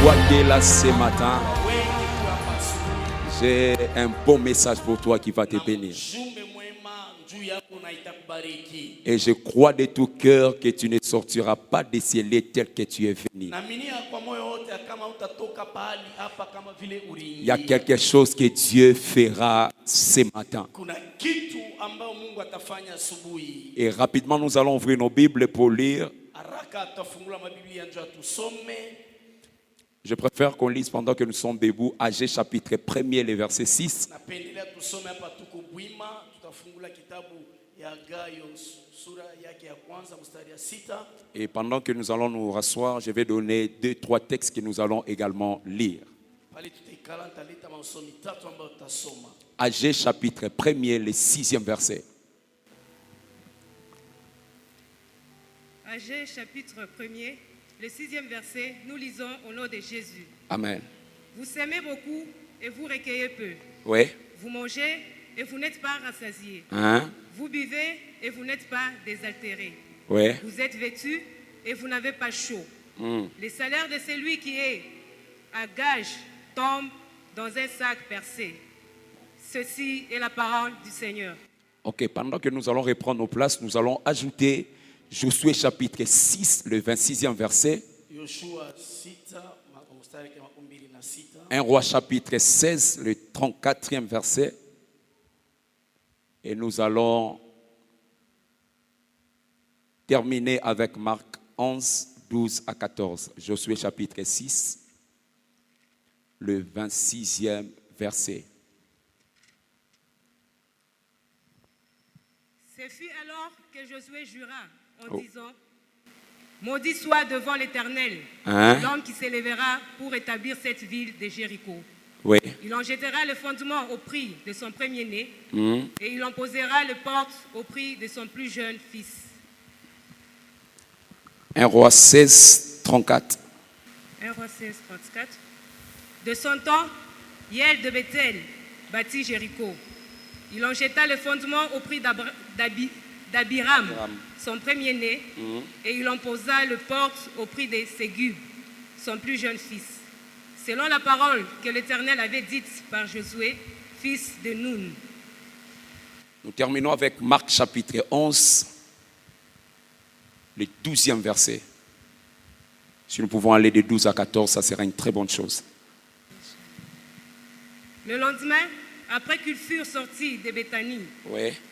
Toi qui es là ce matin, j'ai un bon message pour toi qui va te bénir. Et je crois de tout cœur que tu ne sortiras pas des cieux tel que tu es venu. Il y a quelque chose que Dieu fera ce matin. Et rapidement, nous allons ouvrir nos Bibles pour lire. Je préfère qu'on lise pendant que nous sommes debout. Agé chapitre 1er, le verset 6. Et pendant que nous allons nous rasseoir, je vais donner 2-3 textes que nous allons également lire. Agé chapitre 1er, le 6e verset. Agé chapitre 1er, le 6e verset, nous lisons au nom de Jésus. Amen. Vous semez beaucoup et vous recueillez peu. Oui. Vous mangez et vous n'êtes pas rassasiés. Hein? Vous buvez et vous n'êtes pas désaltérés. Oui. Vous êtes vêtus et vous n'avez pas chaud. Le salaire de celui qui est à gage tombe dans un sac percé. Ceci est la parole du Seigneur. Ok, pendant que nous allons reprendre nos places, nous allons ajouter Josué chapitre 6, le 26e verset. 1 Roi chapitre 16, le 34e verset. Et nous allons terminer avec Marc 11, 12 à 14. Josué chapitre 6, le 26e verset. Ce fut alors que Josué jura en disant: maudit soit devant l'Éternel l'homme qui s'élèvera pour établir cette ville de Jéricho. Oui. Il en jettera le fondement au prix de son premier-né et il en posera le porte au prix de son plus jeune fils. 1 Roi 16, 34. 1 Roi 16, 34. De son temps, Hiel de Bethel bâtit Jéricho. Il en jeta le fondement au prix d'Abiram, son premier-né, et il en posa le porte au prix de Ségub, son plus jeune fils, selon la parole que l'Éternel avait dite par Josué, fils de Nun. Nous terminons avec Marc chapitre 11, le 12e verset. Si nous pouvons aller de 12 à 14, ça sera une très bonne chose. Le lendemain, après qu'ils furent sortis de Béthanie,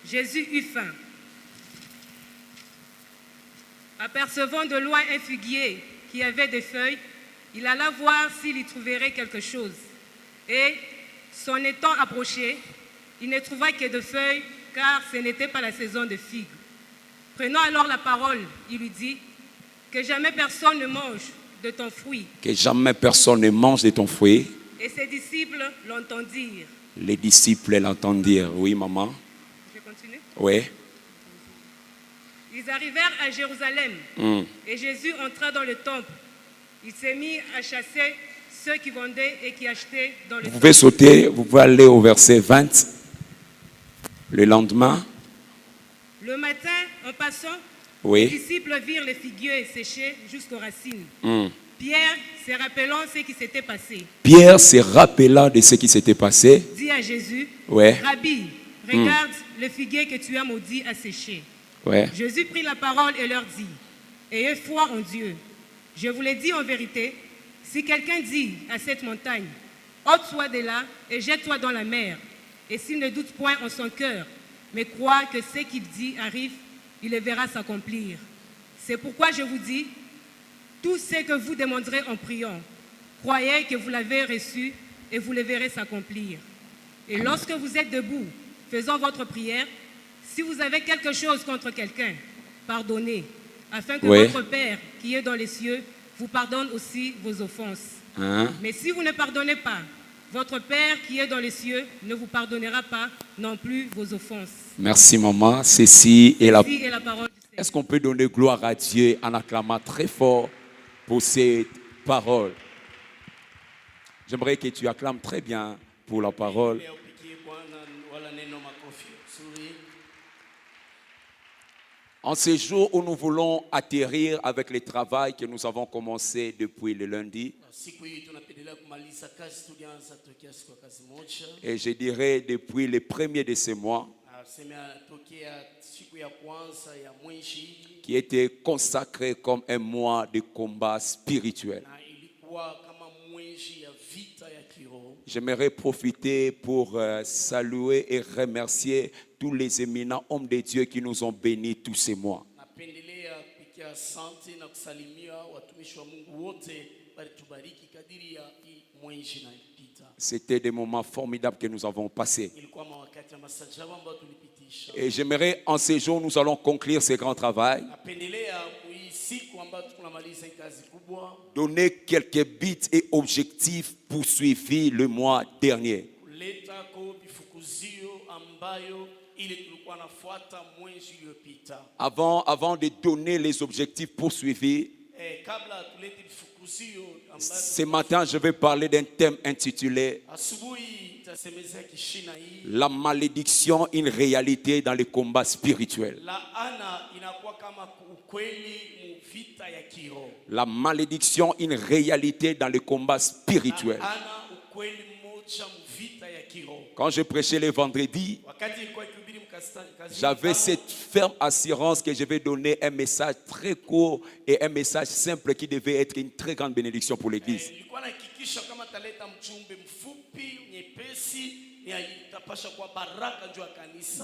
Jésus eut faim. Apercevant de loin un figuier qui avait des feuilles, il alla voir s'il y trouverait quelque chose. Et, s'en étant approché, il ne trouva que de feuilles, car ce n'était pas la saison de figues. Prenant alors la parole, il lui dit: que jamais personne ne mange de ton fruit. Que jamais personne ne mange de ton fruit. Et ses disciples l'entendirent. Les disciples l'entendirent. Oui, maman. Je continue? Oui. Ils arrivèrent à Jérusalem et Jésus entra dans le temple. Il s'est mis à chasser ceux qui vendaient et qui achetaient dans le temple. Vous pouvez sauter, vous pouvez aller au verset 20. Le lendemain. Le matin, en passant, les disciples virent les figuiers séchés jusqu'aux racines. Pierre, se rappelant ce qui s'était passé. Pierre, se rappelant de ce qui s'était passé, dit à Jésus: Rabbi, regarde, le figuier que tu as maudit a séché. Jésus prit la parole et leur dit: ayez foi en Dieu. Je vous l'ai dit en vérité, si quelqu'un dit à cette montagne: ôte-toi de là et jette-toi dans la mer, et s'il ne doute point en son cœur, mais croit que ce qu'il dit arrive, il le verra s'accomplir. C'est pourquoi je vous dis, tout ce que vous demanderez en priant, croyez que vous l'avez reçu et vous le verrez s'accomplir. Et lorsque vous êtes debout, faisant votre prière, si vous avez quelque chose contre quelqu'un, pardonnez, afin que votre Père qui est dans les cieux vous pardonne aussi vos offenses. Mais si vous ne pardonnez pas, votre Père qui est dans les cieux ne vous pardonnera pas non plus vos offenses. Merci maman. Ceci est la parole du Seigneur. Est-ce qu'on peut donner gloire à Dieu en acclamant très fort pour cette parole? J'aimerais que tu acclames très bien pour la parole. En ces jours où nous voulons atterrir avec le travail que nous avons commencé depuis le lundi, et je dirais depuis le premier de ces mois, qui était consacré comme un mois de combat spirituel. J'aimerais profiter pour saluer et remercier tous les éminents hommes de Dieu qui nous ont bénis tous ces mois. C'était des moments formidables que nous avons passés. Et j'aimerais en ces jours, nous allons conclure ce grand travail. Donner quelques buts et objectifs poursuivis le mois dernier. Avant de donner les objectifs poursuivis, ce matin, je vais parler d'un thème intitulé La malédiction, une réalité dans les combats spirituels. La malédiction, une réalité dans les combats spirituels. Quand je prêchais le vendredi, j'avais cette ferme assurance que je vais donner un message très court et un message simple qui devait être une très grande bénédiction pour l'Église.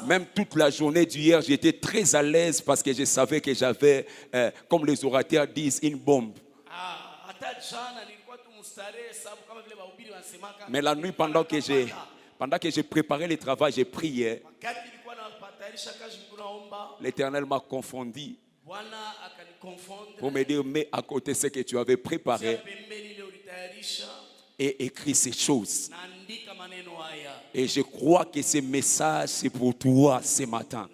Même toute la journée d'hier, j'étais très à l'aise parce que je savais que j'avais, comme les orateurs disent, une bombe. Mais la nuit, pendant que j'ai préparé le travail, j'ai prié. L'Éternel m'a confondu pour me dire, mets à côté ce que tu avais préparé et écris ces choses. Et je crois que ce message, c'est pour toi ce matin.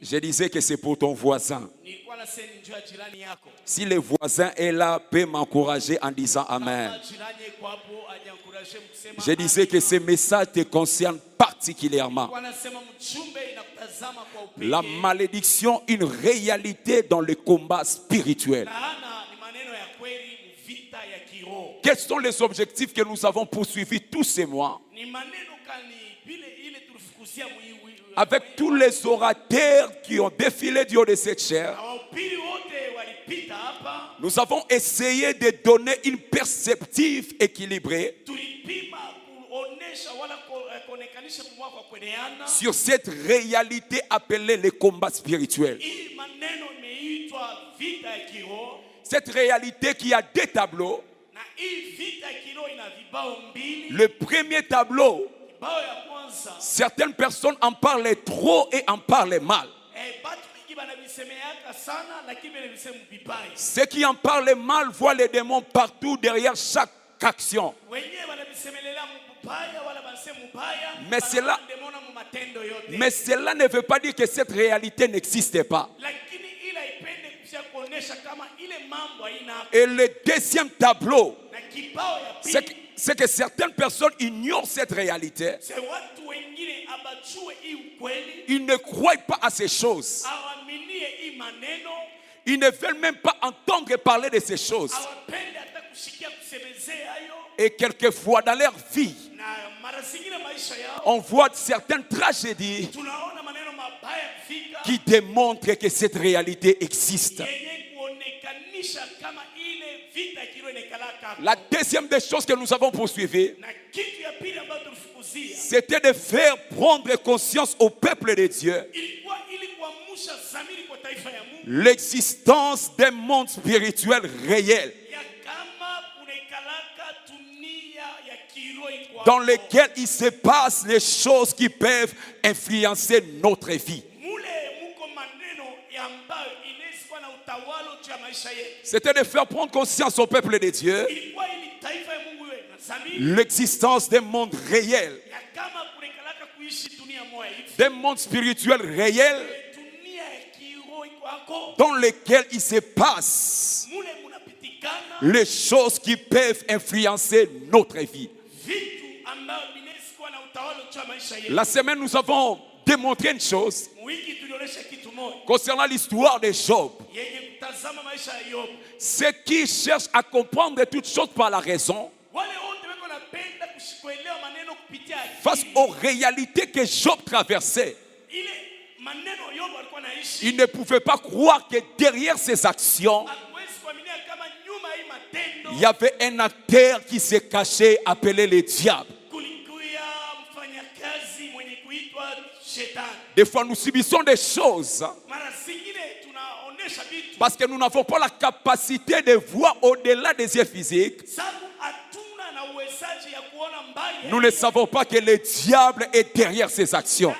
Je disais que c'est pour ton voisin. Si le voisin est là, peut m'encourager en disant Amen. Je disais que ce message te concerne particulièrement. La malédiction, une réalité dans le combat spirituel. Quels sont les objectifs que nous avons poursuivis tous ces mois? Avec tous les orateurs qui ont défilé du haut de cette chaire, nous avons essayé de donner une perspective équilibrée sur cette réalité appelée le combat spirituel. Cette réalité qui a deux tableaux. Le premier tableau, certaines personnes en parlent trop et en parlent mal. Ceux qui en parlent mal voient les démons partout derrière chaque action. Mais cela ne veut pas dire que cette réalité n'existe pas. Et le deuxième tableau, c'est que certaines personnes ignorent cette réalité. Ils ne croient pas à ces choses. Ils ne veulent même pas entendre parler de ces choses. Et quelquefois dans leur vie, on voit certaines tragédies qui démontrent que cette réalité existe. La deuxième des choses que nous avons poursuivies, c'était de faire prendre conscience au peuple de Dieu l'existence d'un monde spirituel réel dans lequel il se passe les choses qui peuvent influencer notre vie. C'était de faire prendre conscience au peuple de Dieu l'existence d'un monde réel, d'un monde spirituel réel dans lequel il se passe les choses qui peuvent influencer notre vie. La semaine, nous avons démontré une chose concernant l'histoire de Job. Ceux qui cherchent à comprendre toutes choses par la raison, face aux réalités que Job traversait, il ne pouvait pas croire que derrière ses actions, il y avait un acteur qui s'est caché, appelé le diable. Des fois, nous subissons des choses parce que nous n'avons pas la capacité de voir au-delà des yeux physiques. Nous ne savons pas que le diable est derrière ces actions.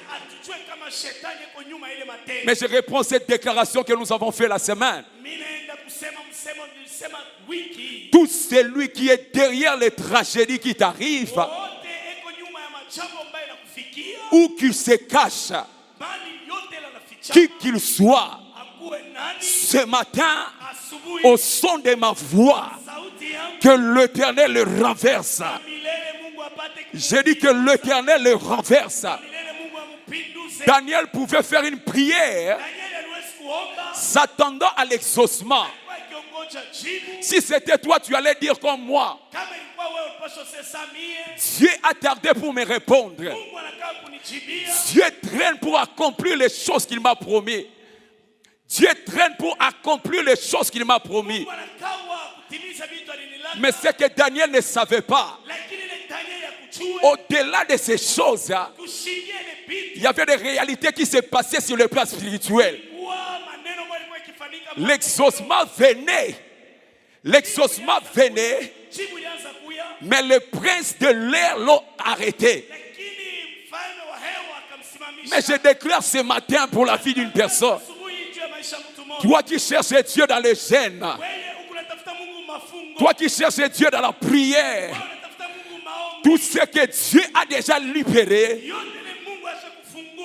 Mais je reprends cette déclaration que nous avons faite la semaine. Tout celui qui est derrière les tragédies qui t'arrivent, ou qui se cache, qui qu'il soit, ce matin, au son de ma voix, que l'Éternel le renverse. J'ai dit que l'Éternel le renverse. Daniel pouvait faire une prière s'attendant à l'exaucement. Si c'était toi, tu allais dire comme moi. Dieu a tardé pour me répondre. Dieu traîne pour accomplir les choses qu'il m'a promis. Dieu traîne pour accomplir les choses qu'il m'a promis. Mais ce que Daniel ne savait pas, au-delà de ces choses, il y avait des réalités qui se passaient sur le plan spirituel. L'exaucement venait. L'exaucement venait. Mais le prince de l'air l'a arrêté. Mais je déclare ce matin pour la vie d'une personne. Toi qui cherches Dieu dans les gènes. Toi qui cherches Dieu dans la prière. Tout ce que Dieu a déjà libéré,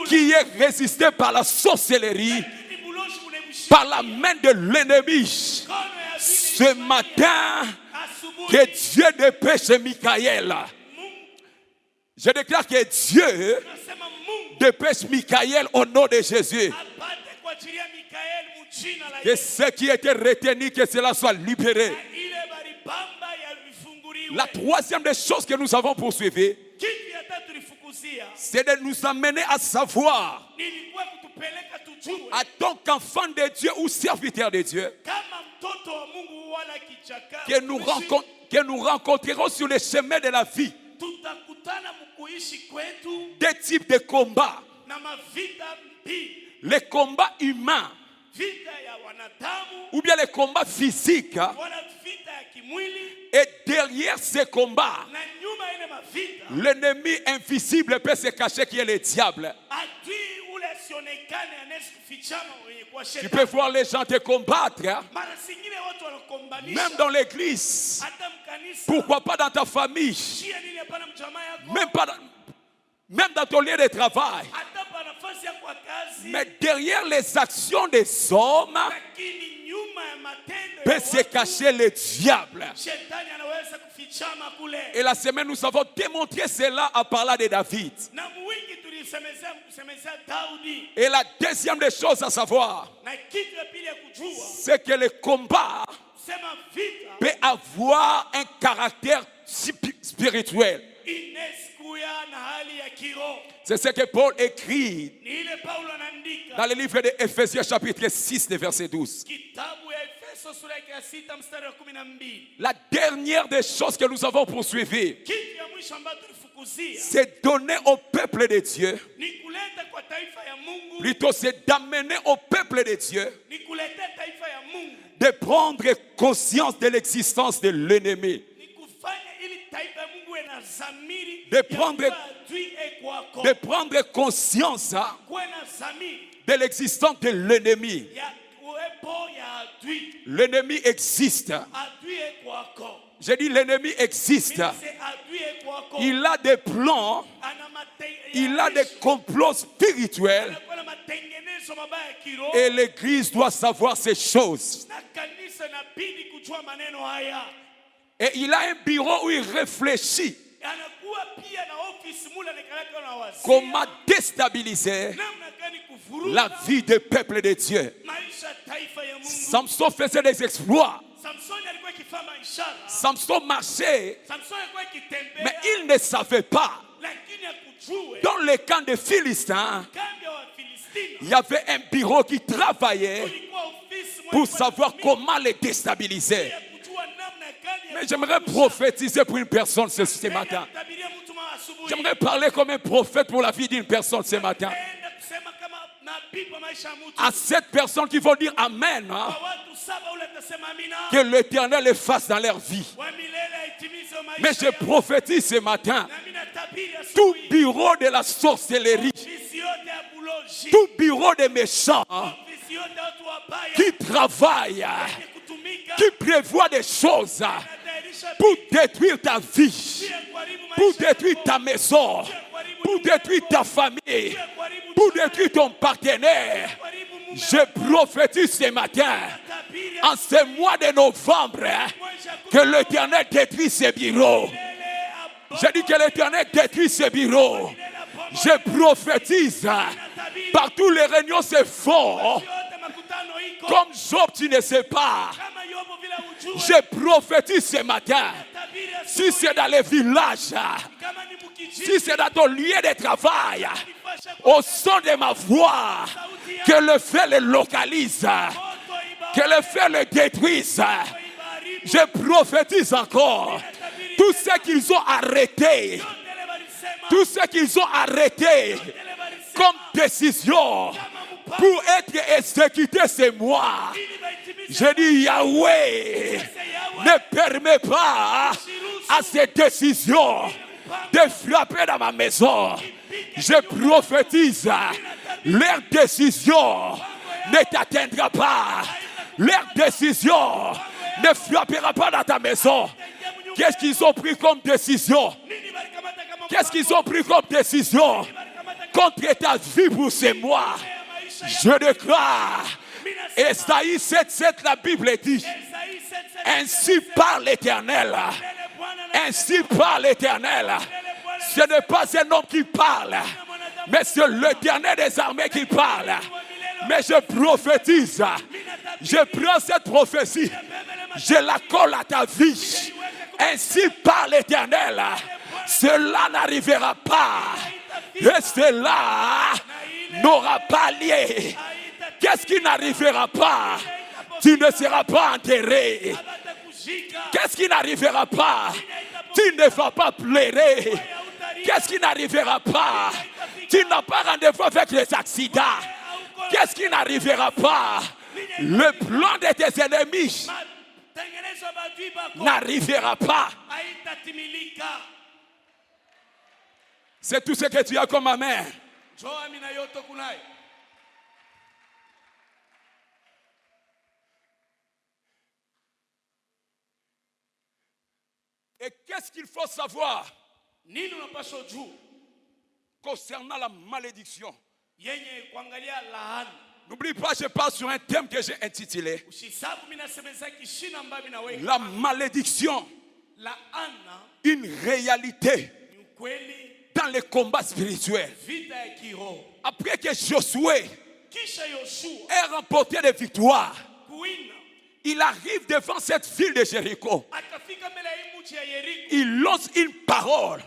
qui est résisté par la sorcellerie, par la main de l'ennemi. Ce matin, que Dieu dépêche Michael. Je déclare que Dieu dépêche Michael au nom de Jésus. Que ce qui était retenu, que cela soit libéré. La troisième des choses que nous avons poursuivies, c'est de nous amener à savoir, en tant qu'enfant de Dieu ou serviteur de Dieu, que nous rencontrerons sur le chemin de la vie des types de combats. Les combats humains ou bien les combats physiques. Et derrière ces combats, l'ennemi invisible peut se cacher qui est le diable. Tu peux voir les gens te combattre, hein? Même dans l'église. Pourquoi pas dans ta famille? Même dans ton lieu de travail. Mais derrière les actions des hommes peut se cacher le diable. Et la semaine, nous avons démontré cela en parlant de David. Et la deuxième des choses à savoir, c'est que le combat peut avoir un caractère spirituel. C'est ce que Paul écrit dans le livre de Ephésiens chapitre 6, verset 12. La dernière des choses que nous avons poursuivies, c'est donner au peuple de Dieu, plutôt c'est d'amener au peuple de Dieu de prendre conscience de l'existence de l'ennemi. De prendre conscience de l'existence de l'ennemi. L'ennemi existe. J'ai dit l'ennemi existe. Il a des plans. Il a des complots spirituels. Et l'église doit savoir ces choses. Et il a un bureau où il réfléchit comment déstabiliser la vie des peuples de Dieu. Samson faisait des exploits. Samson marchait, mais il ne savait pas. Dans le camp des Philistins, il y avait un bureau qui travaillait pour savoir comment les déstabiliser. Mais j'aimerais prophétiser pour une personne ce matin. J'aimerais parler comme un prophète pour la vie d'une personne ce matin. À cette personne qui vont dire Amen, hein, que l'Éternel les fasse dans leur vie. Mais je prophétise ce matin, tout bureau de la sorcellerie, tout bureau des méchants qui travaillent, qui prévoit des choses pour détruire ta vie, pour détruire ta maison, pour détruire ta famille, pour détruire ton partenaire. Je prophétise ce matin, en ce mois de novembre, que l'Éternel détruit ces bureaux. Je dis que l'Éternel détruit ces bureaux. Je prophétise, partout les réunions se font. Comme Job, tu ne sais pas. Je prophétise ce matin. Si c'est dans les villages, si c'est dans ton lieu de travail, au son de ma voix, que le feu le localise, que le feu le détruise. Je prophétise encore. Tout ce qu'ils ont arrêté, tout ce qu'ils ont arrêté comme décision pour être exécuté, c'est moi. Je dis Yahweh ne permet pas à ces décisions de frapper dans ma maison. Je prophétise, leur décision ne t'atteindra pas. Leur décision ne frappera pas dans ta maison. Qu'est-ce qu'ils ont pris comme décision? Qu'est-ce qu'ils ont pris comme décision contre ta vie pour ces mois? Je déclare, Esaïe 7:7, la Bible dit, ainsi parle l'Éternel. Ainsi parle l'Éternel. Ce n'est pas un homme qui parle, mais c'est l'Éternel des armées qui parle. Mais je prophétise, je prends cette prophétie, je la colle à ta vie. Ainsi parle l'Éternel. Cela n'arrivera pas. Et cela n'aura pas lieu. Qu'est-ce qui n'arrivera pas? Tu ne seras pas enterré. Qu'est-ce qui n'arrivera pas? Tu ne vas pas pleurer. Qu'est-ce qui n'arrivera pas? Tu n'as pas rendez-vous avec les accidents. Qu'est-ce qui n'arrivera pas? Le plan de tes ennemis n'arrivera pas. C'est tout ce que tu as comme amen. Et qu'est-ce qu'il faut savoir concernant la malédiction? N'oublie pas, je parle sur un thème que j'ai intitulé la malédiction, une réalité dans les combats spirituels. Après que Josué ait remporté des victoires, il arrive devant cette ville de Jéricho. Il lance une parole.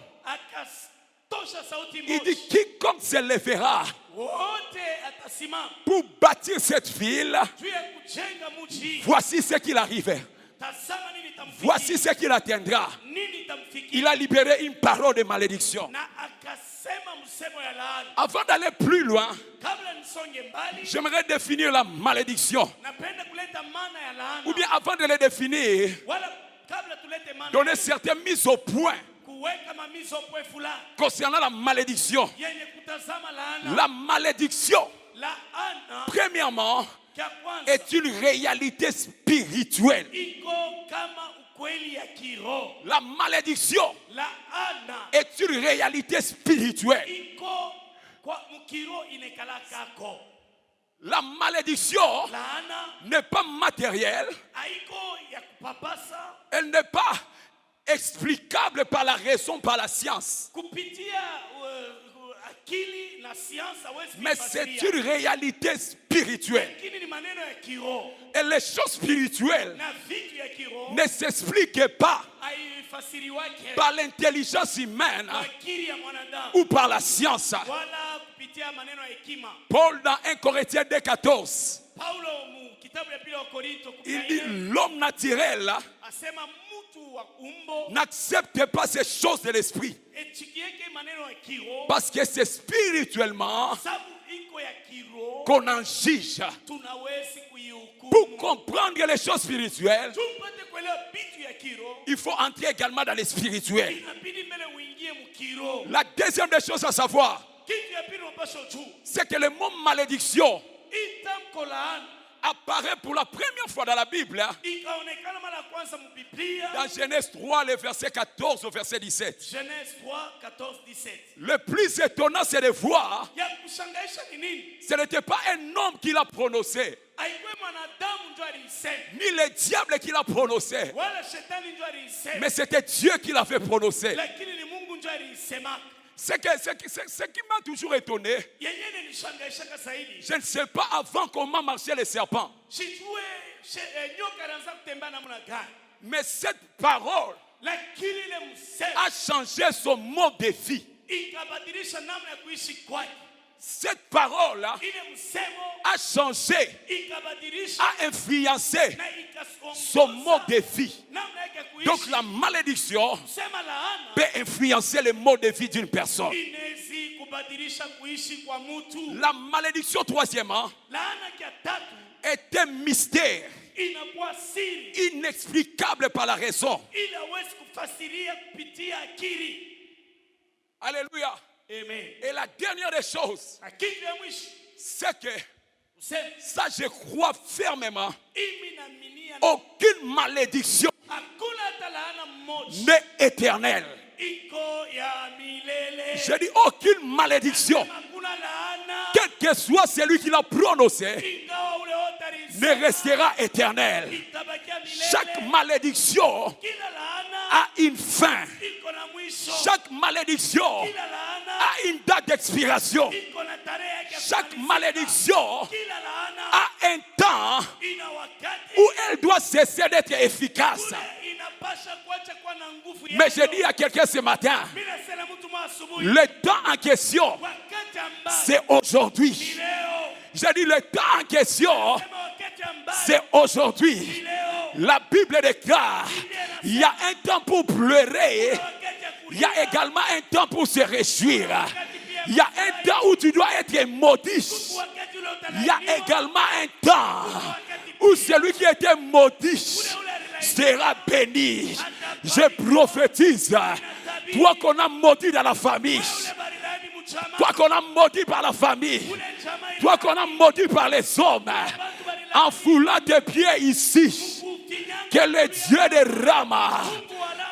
Il dit, quiconque se lèvera pour bâtir cette ville, voici ce qu'il arrive. Voici ce qu'il atteindra. Il a libéré une parole de malédiction. Avant d'aller plus loin, j'aimerais définir la malédiction. Ou bien avant de le définir, donner certaines mises au point concernant la malédiction. La malédiction, premièrement, est une réalité spirituelle. La malédiction est une réalité spirituelle. La malédiction n'est pas matérielle. Elle n'est pas explicable par la raison, par la science. Mais c'est une réalité spirituelle. Et les choses spirituelles ne s'expliquent pas par l'intelligence humaine ou par la science. Paul dans 1 Corinthiens 2,14, il dit l'homme naturel n'accepte pas ces choses de l'esprit parce que c'est spirituellement qu'on en juge. Pour comprendre les choses spirituelles, il faut entrer également dans les spirituels. La deuxième des choses à savoir, c'est que le mot malédiction apparaît pour la première fois dans la Bible, dans Genèse 3, le verset 14 au verset 17. Genèse 3, 14, 17. Le plus étonnant, c'est de voir, ce n'était pas un homme qui l'a prononcé, ni le diable qui l'a prononcé, mais c'était Dieu qui l'a fait prononcer. Ce qui m'a toujours étonné, je ne sais pas avant comment marchait le serpent. Mais cette parole a changé son mode de vie. Cette parole a changé, a influencé son mode de vie. Donc la malédiction peut influencer le mode de vie d'une personne. La malédiction, troisièmement, est un mystère inexplicable par la raison. Alléluia. Amen. Et la dernière des choses, c'est que ça, je crois fermement, aucune malédiction n'est éternelle. Je dis aucune malédiction, quel que soit celui qui l'a prononcé, ne restera éternel. Chaque malédiction a une fin. Chaque malédiction a une date d'expiration. Chaque malédiction a un temps où elle doit cesser d'être efficace. Mais je dis à quelqu'un ce matin, le temps en question, c'est aujourd'hui. Je dis le temps en question, c'est aujourd'hui. La Bible déclare, il y a un temps pour pleurer, il y a également un temps pour se réjouir. Il y a un temps où tu dois être maudit. Il y a également un temps où celui qui était maudit sera béni. Je prophétise, toi qu'on a maudit dans la famille, toi qu'on a maudit par la famille, toi qu'on a maudit par les hommes, en foulant tes pieds ici, que le Dieu de Rama,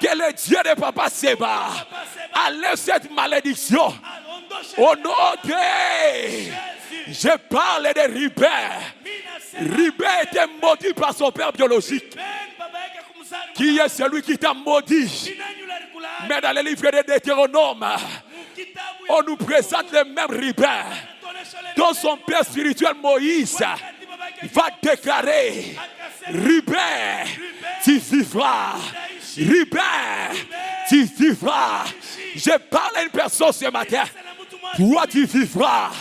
que le Dieu de Papa Seba enlève cette malédiction. Au nom de je parle de Ribert. Ribert était maudit par son père biologique. Qui est celui qui t'a maudit? Mais dans le livre de Deutéronome, on nous présente le même Ribert dont son père spirituel Moïse va déclarer: Ribert, tu vivras. Ribert, tu vivras. Je parle à une personne ce matin. Toi tu vivras.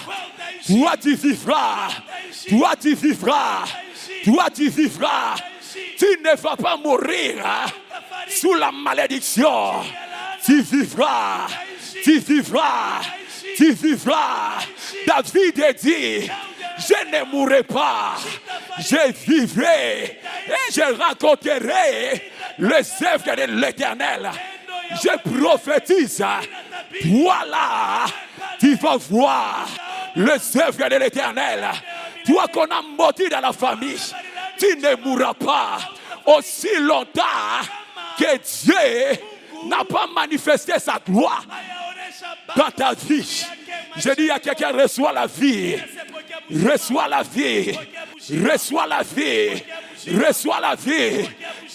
Toi tu vivras. Toi tu vivras. Toi tu vivras. Tu ne vas pas mourir sous la malédiction. Tu vivras. Tu vivras. Tu vivras. David dit: je ne mourrai pas, je vivrai et je raconterai les œuvres de l'Éternel. Je prophétise, voilà, tu vas voir les œuvres de l'Éternel. Toi qu'on a maudit dans la famille, tu ne mourras pas aussi longtemps que Dieu n'a pas manifesté sa gloire dans ta vie. Je dis à quelqu'un: reçois la vie. Reçois la vie. Reçois la vie. Reçois la vie.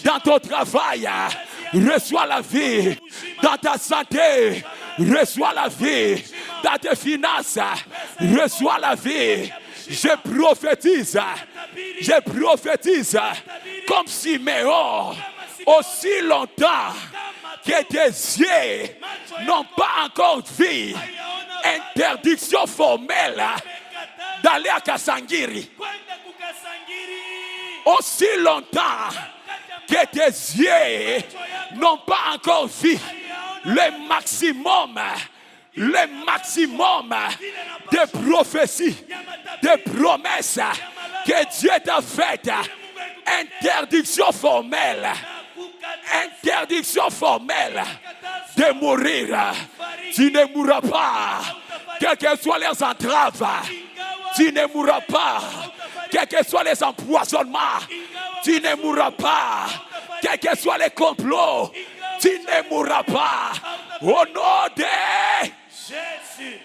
Dans ton travail, reçois la vie. Dans ta santé, reçois la vie. Dans tes finances, reçois la vie. Je prophétise comme Siméon, aussi longtemps que tes yeux n'ont pas encore vu interdiction formelle d'aller à Kasangiri. Aussi longtemps que tes yeux n'ont pas encore vu le maximum de prophéties, de promesses que Dieu t'a faites. Interdiction formelle de mourir. Tu ne mourras pas, quelles que soient les entraves. Tu ne mourras pas, quels que soient les empoisonnements. Tu ne mourras pas, quels que soient les complots. Tu ne mourras pas. Au nom de Jésus.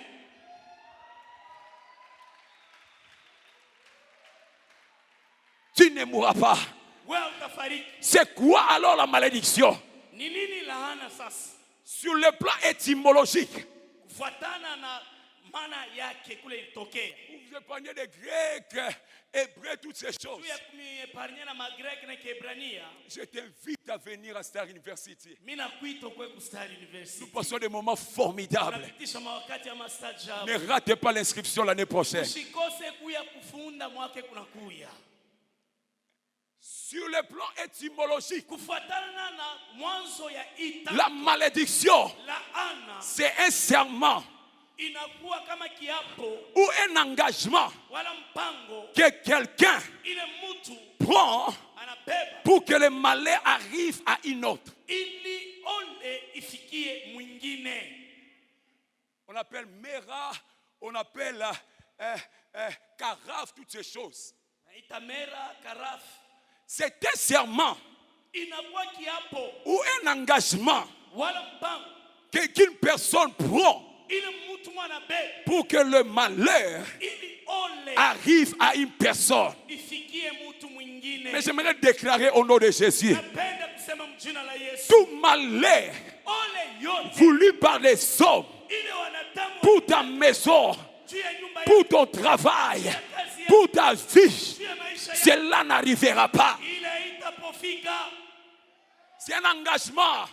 Tu ne mourras pas. C'est quoi alors la malédiction? Sur le plan étymologique, vous épargnez les Grecs, Hébreux, toutes ces choses. Je t'invite à venir à Star University. Nous passons des moments formidables. Ne ratez pas l'inscription l'année prochaine. Sur le plan étymologique, la malédiction, c'est un serment ou un engagement que quelqu'un prend pour que le malheur arrive à une autre. On appelle Mera, on appelle Karaf, toutes ces choses. C'est un serment ou un engagement qu'une personne prend pour que le malheur arrive à une personne. Mais j'aimerais déclarer au nom de Jésus, tout malheur voulu par les hommes pour ta maison, pour ton travail, pour ta vie, cela n'arrivera pas. C'est un engagement.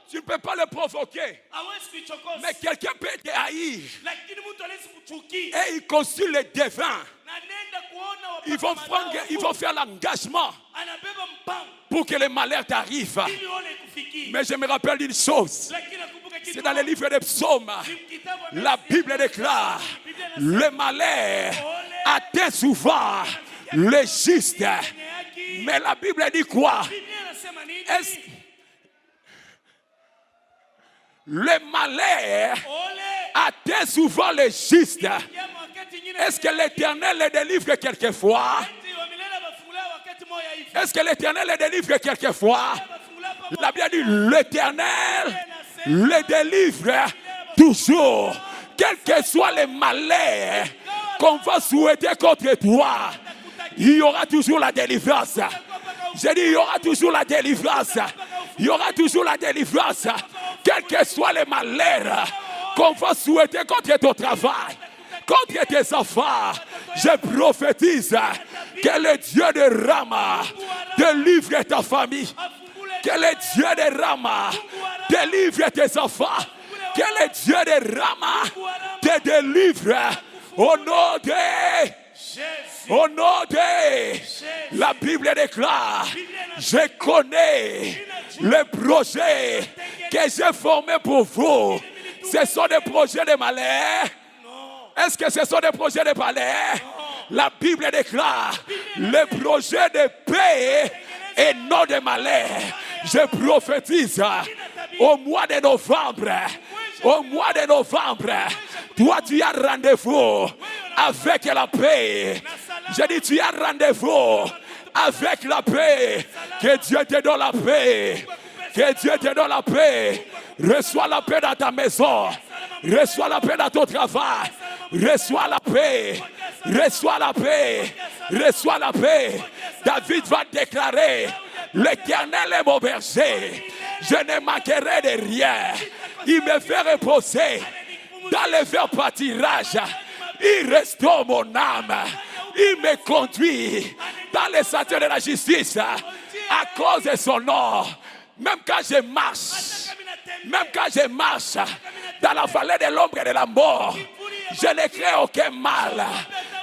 Tu ne peux pas le provoquer. Mais quelqu'un peut te haïr. Et il consulte les devins. Ils vont faire l'engagement pour que le malheur t'arrive. Mais je me rappelle d'une chose. C'est dans le livre des psaumes. La Bible déclare: le malheur atteint souvent le juste. Mais la Bible dit quoi? Le malheur atteint souvent le juste. Est-ce que l'Éternel le délivre quelquefois? Est-ce que l'Éternel le délivre quelquefois? La Bible dit: l'Éternel le délivre toujours. Quel que soit le malheur qu'on va souhaiter contre toi, il y aura toujours la délivrance. J'ai dit, il y aura toujours la délivrance. Il y aura toujours la délivrance. Quel que soit le malheur qu'on va souhaiter contre ton travail, contre tes enfants, je prophétise que le Dieu de Rama délivre ta famille. Que le Dieu de Rama délivre tes enfants. Que le Dieu de Rama te délivre au nom de Jésus. Au nom de la Bible déclare: je connais le projet que j'ai formé pour vous. Ce sont des projets de malheur. Est-ce que ce sont des projets de malheur? La Bible déclare le projet de paix et non de malheur. Je prophétise au mois de novembre. Au mois de novembre, toi tu as rendez-vous avec la paix. Je dis, tu as rendez-vous avec la paix. Que Dieu te donne la paix. Que Dieu te donne la paix. Reçois la paix dans ta maison. Reçois la paix dans ton travail. Reçois la paix. Reçois la paix. Reçois la paix. David va déclarer: L'Éternel est mon berger. Je ne manquerai de rien. Il me fait reposer dans les verts pâtirages. Il restaure mon âme. Il me conduit dans les sentiers de la justice à cause de son nom. Même quand je marche dans la vallée de l'ombre et de la mort, je ne crains aucun mal.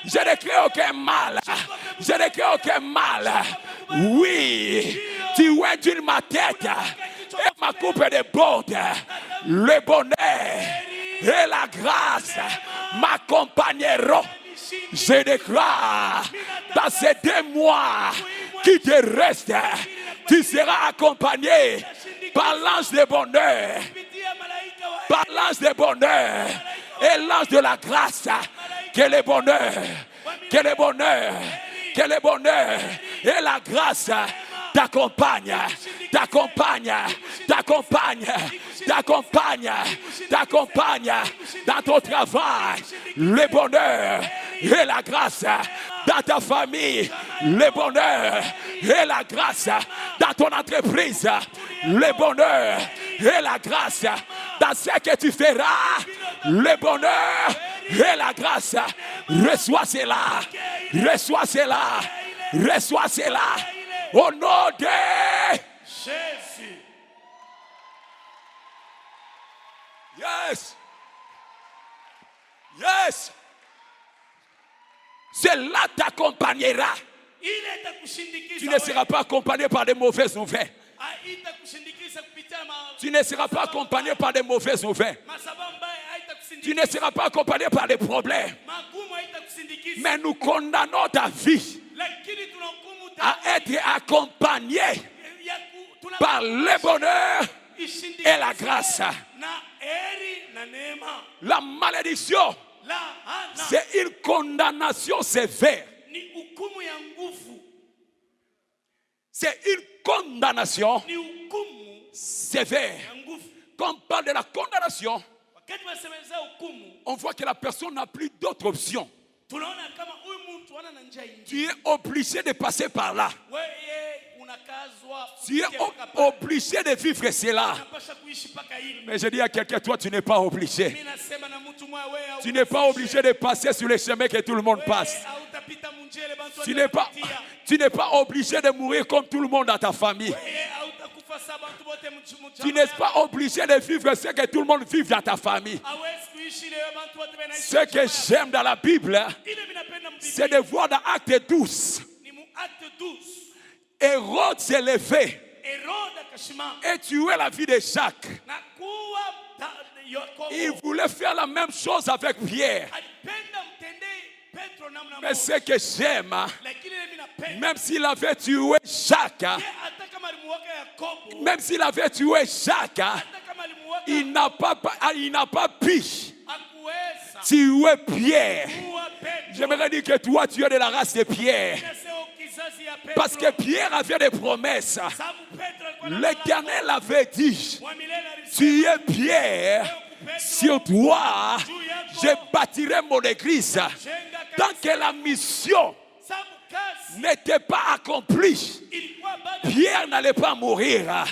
Je ne crains aucun mal. Je ne crains aucun mal. Oui, tu es ma tête et ma coupe de bord. Le bonheur et la grâce m'accompagneront. Je déclare dans ces 2 mois qui te restent, tu seras accompagné par l'ange de bonheur, par l'ange de bonheur et l'ange de la grâce. Que le bonheur, que le bonheur, que le bonheur et la grâce t'accompagnent, t'accompagnent, t'accompagnent, t'accompagnent, t'accompagnent dans ton travail. Le bonheur et la grâce dans ta famille, le bonheur et la grâce dans ton entreprise, le bonheur et la grâce dans ce que tu feras, le bonheur et la grâce. Reçois cela, reçois cela, reçois cela au nom de Jésus. Yes. Yes. Cela t'accompagnera. Tu ne seras pas accompagné par des mauvaises nouvelles. Tu ne seras pas accompagné par des mauvaises nouvelles. Tu ne seras pas accompagné par des problèmes. Mais nous condamnons ta vie à être accompagné par le bonheur et la grâce. La malédiction, c'est une condamnation sévère. C'est une condamnation sévère. Quand on parle de la condamnation, on voit que la personne n'a plus d'autre option. Tu es obligé de passer par là. Tu es obligé de vivre cela. Mais je dis à quelqu'un, toi tu n'es pas obligé. Tu n'es pas obligé de passer sur les chemins que tout le monde passe. Tu n'es pas obligé de mourir comme tout le monde dans ta famille. Tu n'es pas obligé de vivre ce que tout le monde vit dans ta famille. Ce que j'aime dans la Bible, c'est de voir dans Acte 12. Hérode s'est levé et tué la vie de Jacques. Il voulait faire la même chose avec Pierre. Mais ce que j'aime, même s'il avait tué Jacques, il n'a pas pu tuer Pierre. J'aimerais dire que toi, tu es de la race de Pierre. Parce que Pierre avait des promesses. L'Éternel avait dit, tu es Pierre, sur toi, je bâtirai mon église. Tant que la mission n'était pas accomplie, Pierre n'allait pas mourir.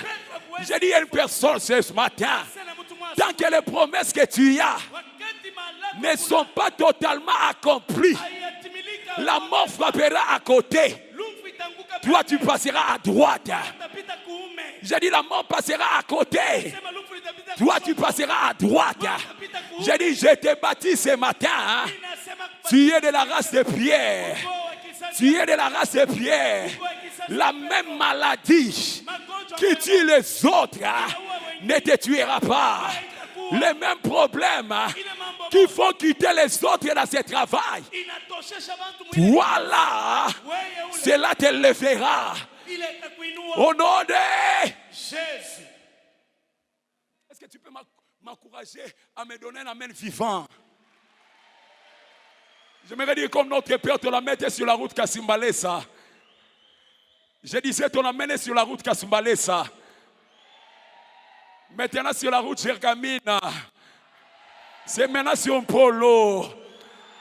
J'ai dit à une personne ce matin, tant que les promesses que tu as ne sont pas totalement accomplies, la mort frappera à côté. Toi, tu passeras à droite. J'ai dit, la mort passera à côté. Toi, tu passeras à droite. J'ai dit, je t'ai bâti ce matin. Tu es de la race de Pierre. Tu es de la race de Pierre. La même maladie qui tue les autres ne te tuera pas. Les mêmes problèmes qui font quitter les autres dans ce travail. Toi là, cela te lèvera. Au nom de Jésus. Est-ce que tu peux m'encourager à me donner un amen vivant? J'aimerais dire comme notre père te la mettait sur la route Kasimbalesa. Je disais ton amen est sur la route Kasimbalesa. Maintenant sur la route Gergamina. C'est maintenant sur un polo.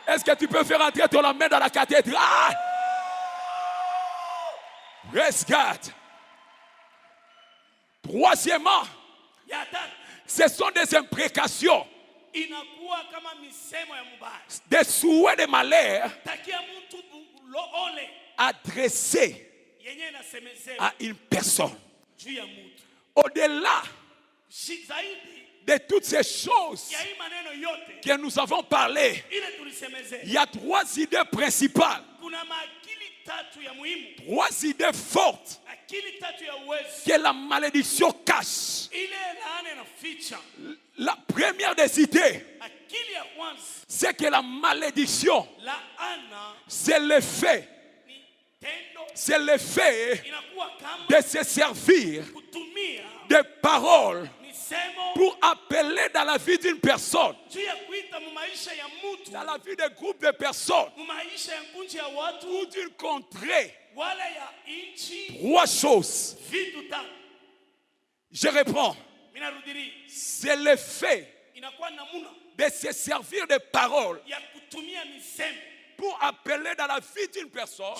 Est-ce que tu peux faire entrer ton amen dans la cathédrale? Praise God. Troisièmement, ce sont des imprécations, des souhaits de malheur adressés à une personne. Au-delà de toutes ces choses que nous avons parlé, il y a 3 idées principales, 3 idées fortes que la malédiction cache. La première des idées, c'est que la malédiction, c'est l'effet de se servir de paroles pour appeler dans la vie d'une personne, dans la vie d'un groupe de personnes ou d'une contrée, 3 choses. Je reprends. C'est l'effet de se servir de paroles pour appeler dans la vie d'une personne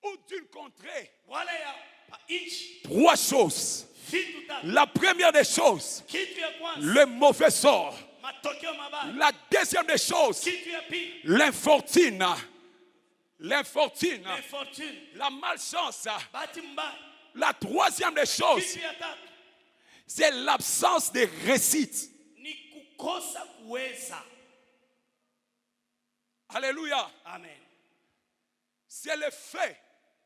ou d'une contrée. 3 choses. La première des choses, le mauvais sort. La deuxième des choses, l'infortune. La malchance. La troisième des choses, c'est l'absence de réussite. Alléluia. Amen. C'est le fait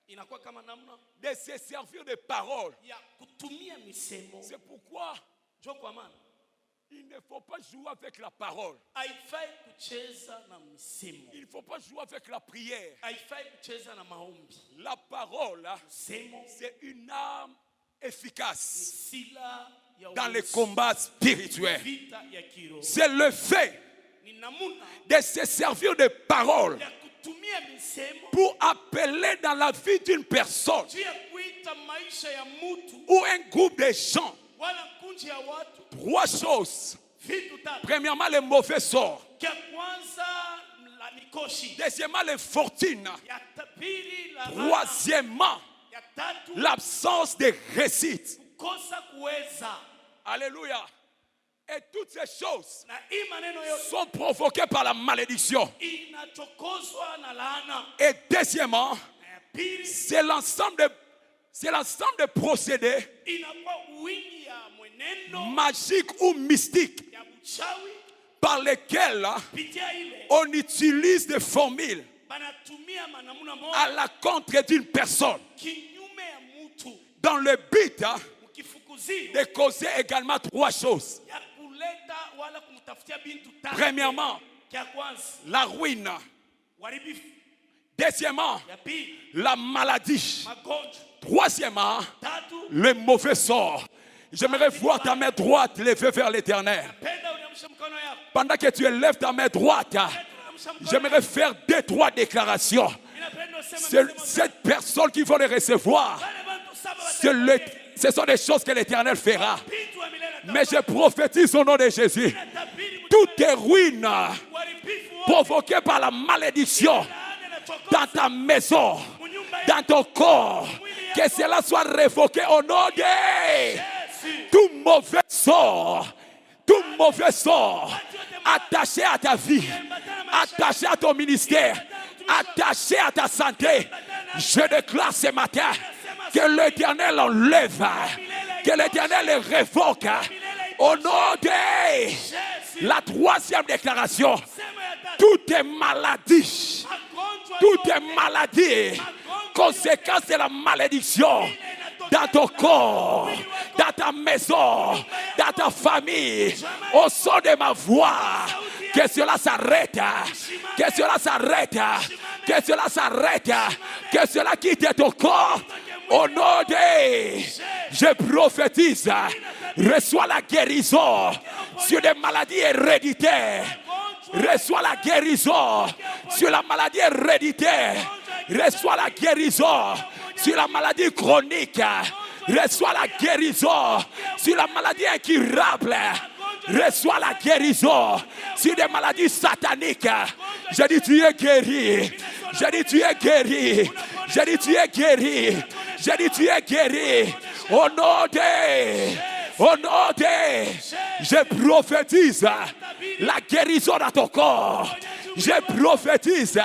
de se servir de paroles. C'est pourquoi il ne faut pas jouer avec la parole. Il ne faut pas jouer avec la prière. La parole, c'est une arme efficace dans les combats spirituels. C'est le fait de se servir de paroles pour appeler dans la vie d'une personne ou un groupe de gens 3 choses. Premièrement, le mauvais sort. Deuxièmement, l'infortune. Troisièmement, l'absence de réussite. Alléluia. Et toutes ces choses sont provoquées par la malédiction. Et deuxièmement, c'est l'ensemble de procédés magiques ou mystiques par lesquels on utilise des formules à la contre d'une personne dans le but de causer également 3 choses. Premièrement, la ruine. Deuxièmement, la maladie. Troisièmement, le mauvais sort. J'aimerais voir ta main droite levée vers l'Éternel. Pendant que tu élèves ta main droite, j'aimerais faire 2-3 déclarations. Cette personne qui va les recevoir, ce sont des choses que l'Éternel fera. Mais je prophétise au nom de Jésus. Toutes les ruines provoquées par la malédiction dans ta maison, dans ton corps, que cela soit révoqué au nom de tout mauvais sort attaché à ta vie, attaché à ton ministère, attaché à ta santé. Je déclare ce matin que l'Éternel enlève, que l'Éternel le révoque au nom de la 3e déclaration. Toutes les maladies, conséquences de la malédiction dans ton corps, dans ta maison, dans ta famille, au son de ma voix, que cela s'arrête, que cela s'arrête, que cela s'arrête, que cela quitte ton corps. Au nom de, je prophétise, reçois la guérison sur les maladies héréditaires. Reçois la guérison sur la maladie héréditaire. Reçois la guérison sur la maladie chronique. Reçois la guérison sur la maladie incurable. Reçois la guérison sur des maladies sataniques. Je dis tu es guéri. Je dis tu es guéri. Je dis tu es guéri. J'ai dit, tu es guéri. Au nom de, je prophétise la guérison dans ton corps. Je prophétise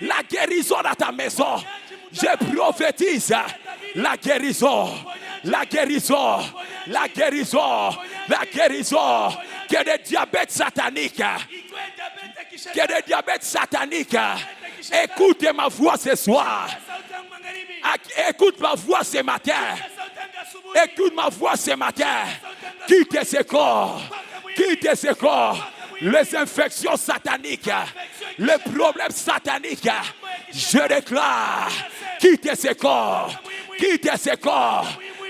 la guérison dans ta maison. Je prophétise la guérison. La guérison. La guérison. La guérison. Que des diabètes sataniques. Que des diabètes sataniques. Écoute ma voix ce soir. Écoute ma voix ce matin. Écoute ma voix ce matin. Quitte ce corps. Quitte ce corps. Les infections sataniques. Les problèmes sataniques. Je déclare. Quitte ce corps. Quitte ce corps.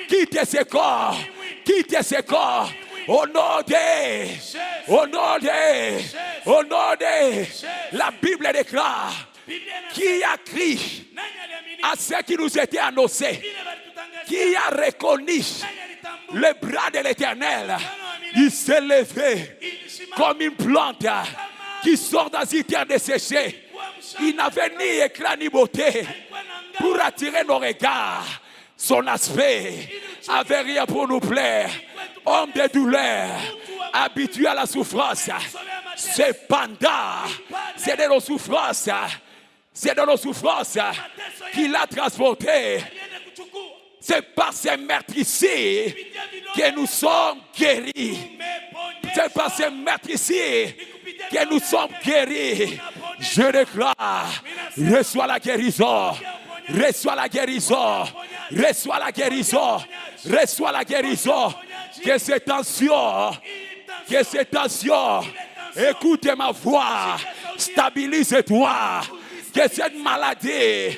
Quitte ce corps. Quitte ce corps. Au nom de, la Bible déclare qui a crié à ceux qui nous étaient annoncés, qui a reconnu le bras de l'Éternel. Il s'est levé comme une plante qui sort dans une terre desséchée. Il n'avait ni éclat ni beauté pour attirer nos regards. Son aspect avait rien pour nous plaire. Homme de douleur, habitué à la souffrance. Cependant, c'est de nos souffrances. C'est de nos souffrances qu'il a transporté. C'est par ces meurtrissures que nous sommes guéris. C'est par ces meurtrissures que nous sommes guéris. Je déclare, reçois la guérison. Reçois la guérison. Reçois la guérison. Reçois la guérison. Que ces tensions, écoute ma voix, stabilise-toi. Que cette maladie,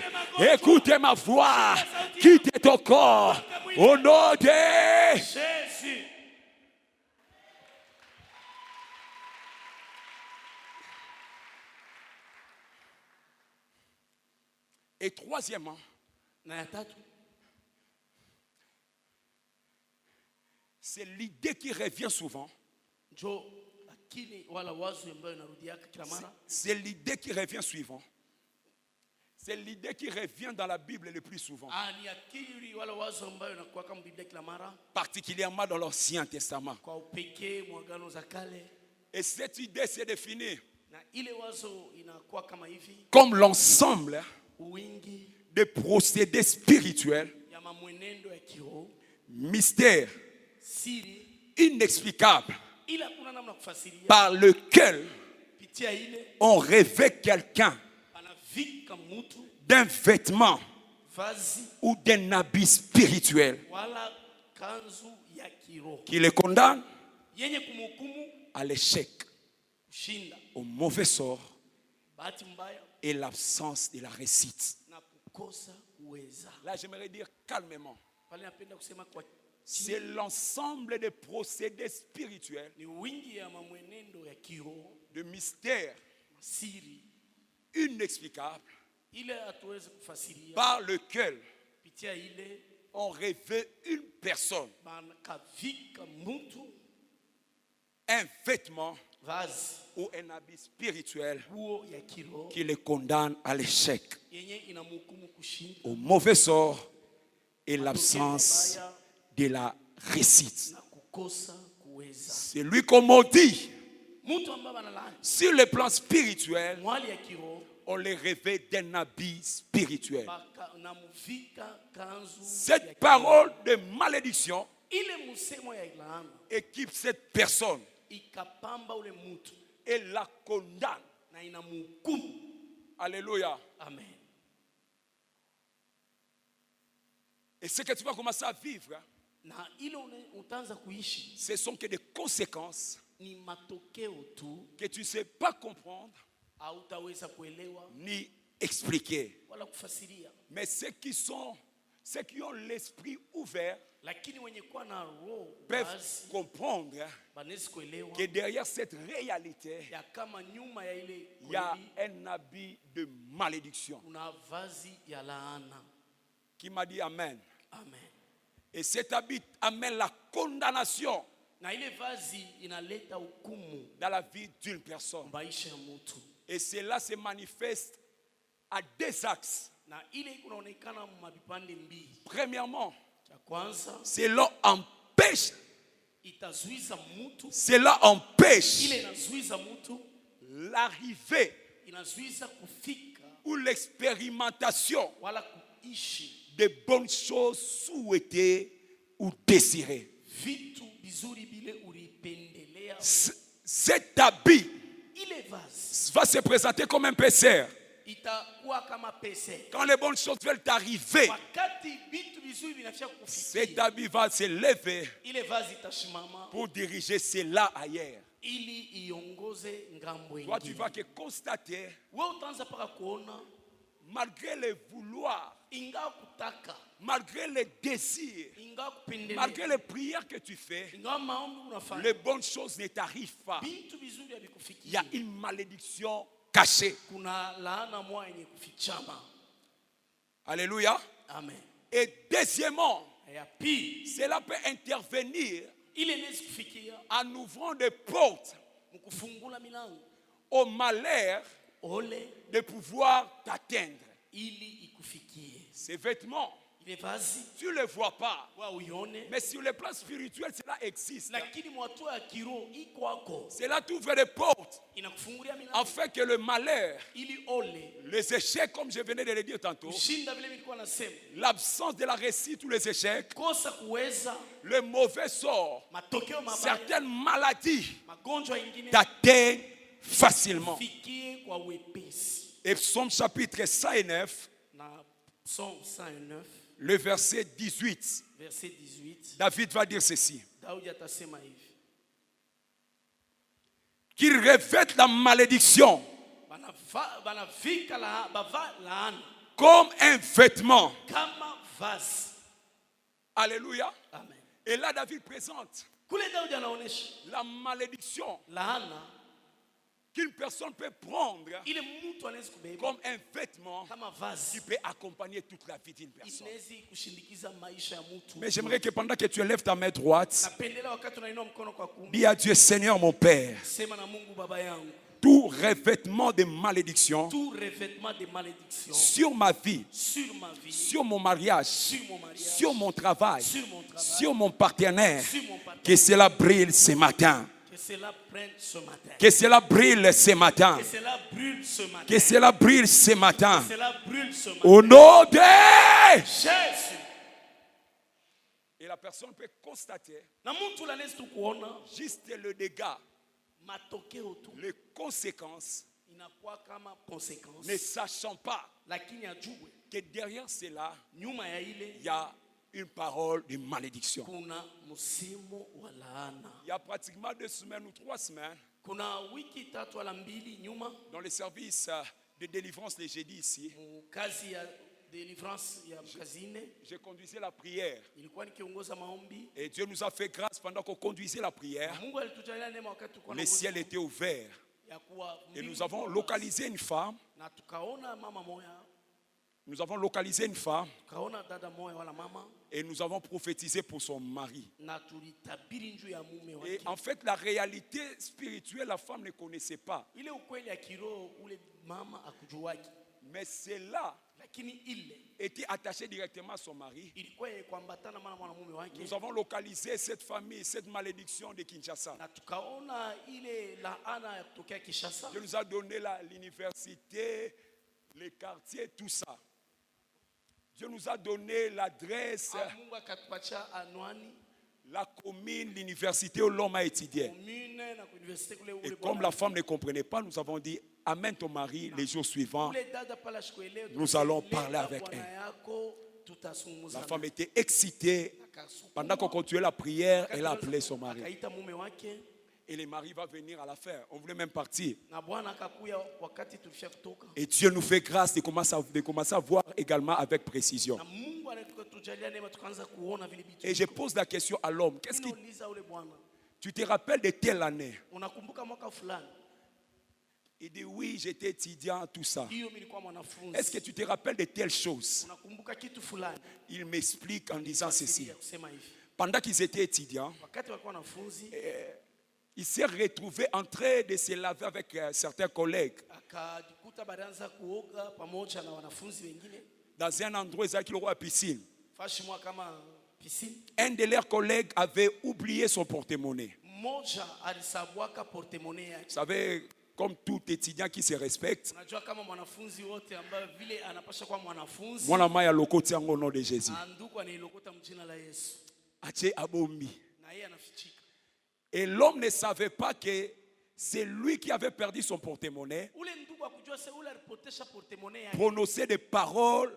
écoute ma voix, quitte ton corps. Au nom de Jésus. Et troisièmement, c'est l'idée qui revient souvent. C'est l'idée qui revient souvent. C'est l'idée qui revient dans la Bible le plus souvent. Particulièrement dans l'Ancien Testament. Et cette idée s'est définie comme l'ensemble des procédés spirituels, mystères, inexplicables, par lequel on revêt quelqu'un d'un vêtement ou d'un habit spirituel qui le condamne à l'échec, au mauvais sort et l'absence de la réussite. Là, j'aimerais dire calmement, c'est l'ensemble des procédés spirituels, de mystères inexplicables par lequel on revêt une personne, un vêtement ou un habit spirituel qui le condamne à l'échec, au mauvais sort et l'absence de la réussite. C'est lui comme on dit. Sur le plan spirituel, on les revêt d'un habit spirituel. Cette parole de malédiction équipe cette personne et la condamne. Alléluia. Amen. Et ce que tu vas commencer à vivre, ce sont que des conséquences que tu ne sais pas comprendre ni expliquer. Mais ceux qui ont l'esprit ouvert peuvent comprendre que derrière cette réalité, il y a un habit de malédiction. Qui m'a dit Amen. Amen. Et cet habit amène la condamnation dans la vie d'une personne. Et cela se manifeste à deux axes. Premièrement, cela empêche l'arrivée ou l'expérimentation des bonnes choses souhaitées ou désirées. Cet habit va se présenter comme un péceur. Quand les bonnes choses veulent arriver, cet habit va se lever pour diriger cela ailleurs. Toi, tu vas que constater, malgré les vouloirs, malgré les désirs, malgré les prières que tu fais, les bonnes choses ne t'arrivent pas. Il y a une malédiction cachée. Alléluia. Amen. Et deuxièmement, cela peut intervenir en ouvrant des portes au malheur de pouvoir t'atteindre. Ces vêtements, tu ne les vois pas, mais sur le plan spirituel, cela existe. Cela t'ouvre des portes afin que le malheur, les échecs, comme je venais de le dire tantôt, l'absence de la réussite ou les échecs, le mauvais sort, certaines maladies t'atteignent facilement. Et Psaume chapitre 109, le verset 18, David va dire ceci: qu'il revête la malédiction comme un vêtement. Alléluia. Amen. Et là David présente la malédiction qu'une personne peut prendre comme un vêtement qui peut accompagner toute la vie d'une personne. Mais j'aimerais que pendant que tu élèves ta main droite, dis à Dieu: Seigneur mon Père, tout revêtement de malédiction sur ma vie, sur mon mariage, sur mon travail, sur mon partenaire, que cela brille ce matin. Que cela brille ce matin. Que cela brille ce matin. Au nom de Jésus. Et la personne peut constater juste le dégât, les conséquences, ne sachant pas que derrière cela, il y a une parole de malédiction. Il y a pratiquement 2 semaines ou 3 semaines, dans le service de délivrance les jeudis ici, je conduisais la prière. Et Dieu nous a fait grâce pendant qu'on conduisait la prière. Le ciel était ouvert. Et nous avons localisé une femme. Et nous avons prophétisé pour son mari. Et en fait, la réalité spirituelle, la femme ne connaissait pas. Mais cela était attaché directement à son mari. Nous avons localisé cette famille, cette malédiction de Kinshasa. Dieu nous a donné l'université, les quartiers, tout ça. Dieu nous a donné l'adresse, la commune, l'université où l'homme a étudié. Et comme la femme ne comprenait pas, nous avons dit: amène ton mari les jours suivants. Nous allons parler avec elle. La femme était excitée. Pendant qu'on continuait la prière, elle a appelé son mari. Et le mari va venir à la fin. On voulait même partir. Et Dieu nous fait grâce de commencer à voir également avec précision. Et je pose la question à l'homme: qu'est-ce qui... Tu te rappelles de telle année? Il dit: oui, j'étais étudiant, tout ça. Est-ce que tu te rappelles de telle chose? Il m'explique en disant ceci. Pendant qu'ils étaient étudiants, il s'est retrouvé en train de se laver avec certains collègues. dans un endroit qui est la piscine. Fashi-moi comme piscine. Un de leurs collègues avait oublié son porte-monnaie. Moja alisabwaka porte-monnaie yake. Vous savez, comme tout étudiant qui se respecte, Unajua kama mwanafunzi wote ambaye vile anapaswa kuwa mwanafunzi. mwana maya lokoti yango au nom de Jésus. Anduku anailokota mjina la Yesu. Ache abomi. Na yeye anafichika. Et l'homme ne savait pas que c'est lui qui avait perdu son porte-monnaie. Ule ndugu akujua se ule alipotesha porte-monnaie yake. Prononcer des paroles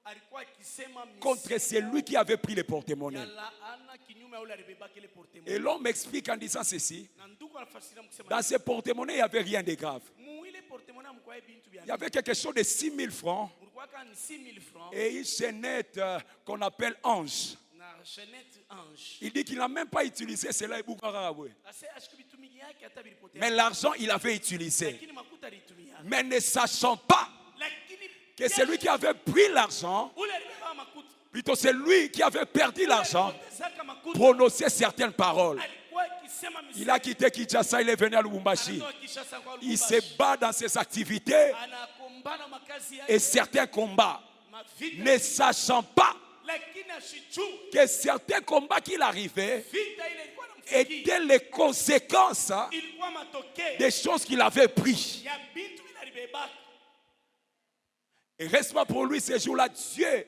Alikuwa akisema contre celui qui avait pris le porte-monnaie. yala ana kinyume ule alibebaki ile porte-monnaie. Et l'homme explique en disant ceci. Na ndugu anafasiria mkusema. Dans ce porte-monnaie, il n'y avait rien de grave. Mu ile porte-monnaie mkwae bintu bya. Il y avait quelque chose de 6 000 francs Mulikuwa ni 6000 francs. et une chaînette qu'on appelle ange. Na chaînette ange. Il dit qu'il n'a même pas utilisé cela. Ase ashikubitumiki yake hata bilipotea. Mais l'argent, il avait utilisé. Lakini makuta alitumia. Mais ne sachant pas Lakini que celui qui avait pris l'argent, ule alibeba makuta. plutôt celui qui avait perdu l'argent, Alipotezaka makuta. prononçait certaines paroles. Alikuwa akisema misemo. Il a quitté Kinshasa, il est venu à Lubumbashi. Anatoka Kinshasa kwa Il Lubumbashi. se bat dans ses activités Anakombana makazi yake. et certains combats, Mavita. ne sachant pas Lakini ashijui. que certains combats qu'il arrivait Vita ile ilikuwa namfikia. étaient les conséquences Ilikuwa matokeo. des choses qu'il avait prises. Ya bintu bila alibebaka. Et reste pas pour lui ces jours-là, Dieu,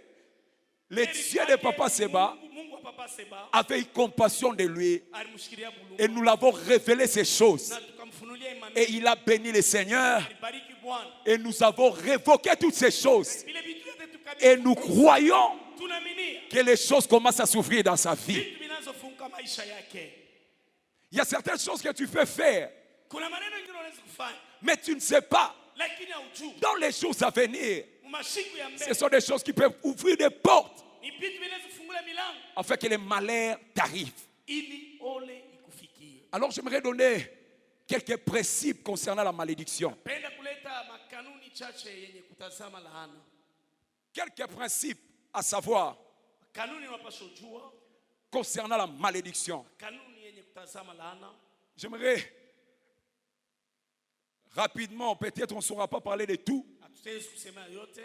le Dieu de Papa Seba, Mungu wa Papa Seba avait eu compassion de lui. alimshikilia bulungu. Et nous l'avons révélé ces choses. Na tukamfunulia imani. Et il a béni le Seigneur. Alibariki Bwana. Et nous avons révoqué toutes ces choses. Vile vitu vyote tukabidhi. Et nous croyons Tunaaminia que les choses commencent à s'ouvrir dans sa vie. vitu vinazofunguka maisha yake. Il y a certaines choses que tu peux faire, Kuna maneno mengine unaweza kufanya mais tu ne sais pas. lakini haujui. Dans les jours à venir, Masiku ya ce mbele sont des choses qui peuvent ouvrir des portes ni vitu vinazofungula milango afin que les malheurs t'arrivent. ili ole ikufikie. Alors j'aimerais donner quelques principes concernant la malédiction. Penda kuleta makanuni chache yenye kutazama laana. Quelques principes à savoir Kanuni unapaswa kujua, concernant la malédiction. kanuni yenye kutazama laana. J'aimerais rapidement, peut-être on ne saura pas parler de tout, Hatutawezi kusema yote.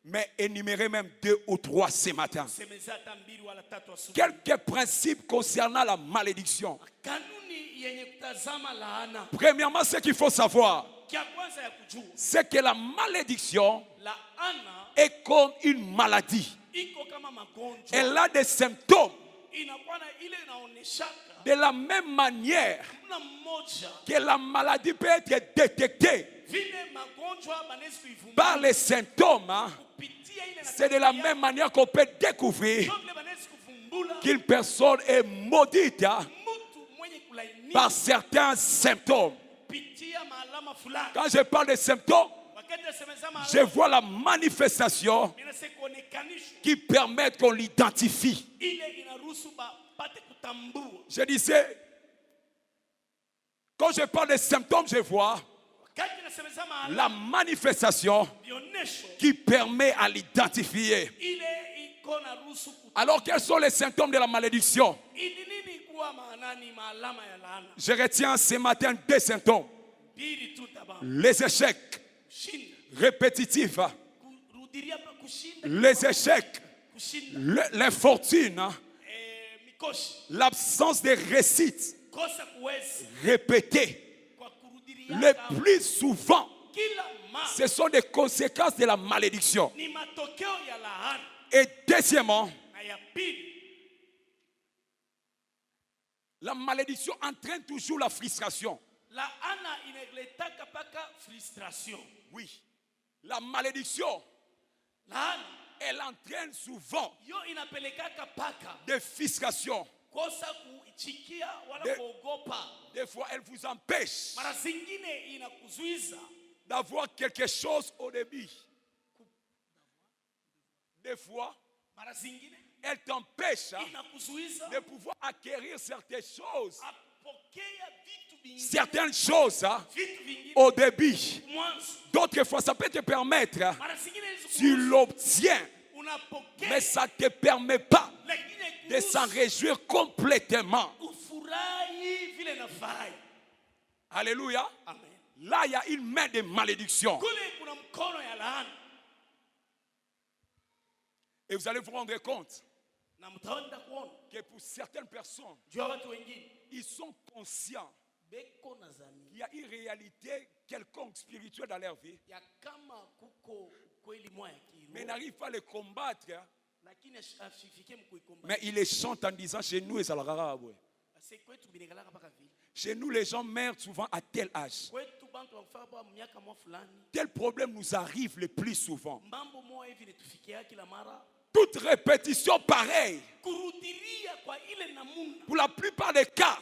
mais énumérer même 2 ou 3 ce matin. Semeza hata 2 wala 3 asubuhi. Quelques principes concernant la malédiction. Kanuni yenye kutazama laana. Premièrement, ce qu'il faut savoir, Kia kwanza ya kujua, c'est que la malédiction laana est comme une maladie. iko kama magonjwa. Elle a des symptômes. Inakuwa na ile inaoneshaka De la même manière kuna mmoja que la maladie peut être détectée vile magonjwa banaweza kuivumbua par les symptômes, kupitia ile na c'est de la même manière qu'on peut découvrir vile banaweza kuvumbula qu'une personne est maudite mtu mwenye kulaini par certains symptômes. kupitia maalama fulani. Quand je parle de symptômes, Wakati nasemeza je maalama vois la manifestation inaweza kuonekanishwa qui permet qu'on l'identifie. ile inaruhusu bapate kutambua. Je disais, quand je parle de symptômes, je vois Wakati nasemeza maalama la manifestation vionesho qui permet à l'identifier. ile iko na ruhusu Alors, quels sont les symptômes de la malédiction? ili nini kuwa maanani maalama ya laana. Je retiens ce matin 2 symptômes. Bili tu taba Les échecs kushinda répétitifs, kurudiria pa kushinda les échecs, kushinda l'infortune, mikoshi l'absence de réussite kosa kuweza répétée. kwa kurudiria Le plus souvent, kila mara ce sont des conséquences de la malédiction. ni matokeo ya laana. Et deuxièmement, Na ya pili, la malédiction entraîne toujours la frustration. laana inaletaka paka frustration. Oui, la malédiction, Laana elle entraîne souvent yo inapelekaka paka des frustrations. kosa kuichikia wala De- kuogopa. Des fois, elle vous empêche Mara zingine inakuzuiza d'avoir quelque chose au début. Des fois, mara zingine elle t'empêche inakuzuiza de pouvoir acquérir certaines choses. apokea vitu vingine, Certaines choses vitu vingine au début. mwanzo. D'autres fois, ça peut te permettre, Mara zingine tu l'obtiens, unapokea mais ça ne te permet pas lakini de s'en réjouir complètement. ufurahi vile nafurahi. Alléluia. Amen. Là, il y a une main de malédiction. Kule kuna mkono ya laana. Et vous allez vous rendre compte que pour certaines personnes, ils sont conscients qu'il y a une réalité quelconque spirituelle dans leur vie, mais ils n'arrivent pas à les combattre. Mais ils les chantent en disant chez nous, chez nous, les gens meurent souvent à tel âge. Tel problème nous arrive le plus souvent. Toute répétition pareille, pour la plupart des cas,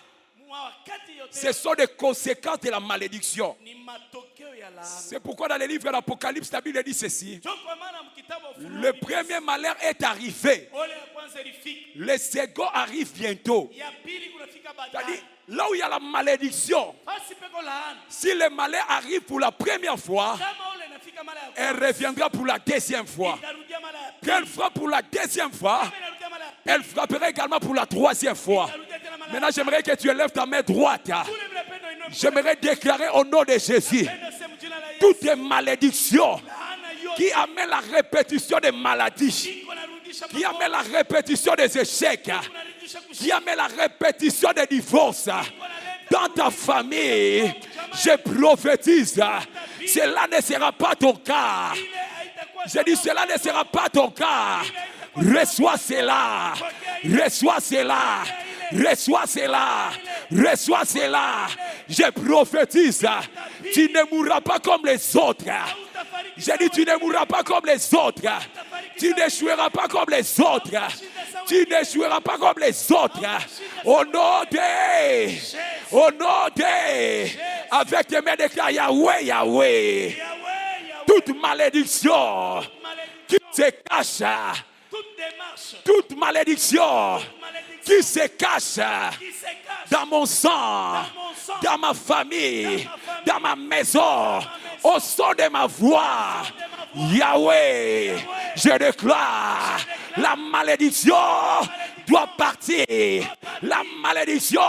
ce sont des conséquences de la malédiction. C'est pourquoi dans les livres de l'Apocalypse, la Bible dit ceci. Le premier malheur est arrivé. Le second arrive bientôt. C'est-à-dire, là où il y a la malédiction, si le malheur arrive pour la première fois, elle reviendra pour la deuxième fois. Qu'elle fera pour la deuxième fois, elle frappera également pour la troisième fois. Maintenant, j'aimerais que tu élèves ta main droite. J'aimerais déclarer au nom de Jésus toutes les malédictions qui amènent la répétition des maladies, qui amènent la répétition des échecs, qui amènent la répétition des divorces dans ta famille. Je prophétise, cela ne sera pas ton cas. J'ai dit, cela ne sera pas ton cas. Reçois cela. Reçois cela. Reçois cela. Reçois cela. Je prophétise. Tu ne mourras pas comme les autres. J'ai dit, tu ne mourras pas comme les autres. Tu n'échoueras pas comme les autres. Tu n'échoueras pas comme les autres. Au nom de, avec tes mains déclare Yahweh, Yahweh. Toute malédiction qui se cache, toute malédiction qui se cache dans mon sang, dans ma famille, dans ma maison, au son de ma voix, Yahweh, je déclare, la malédiction doit partir. La malédiction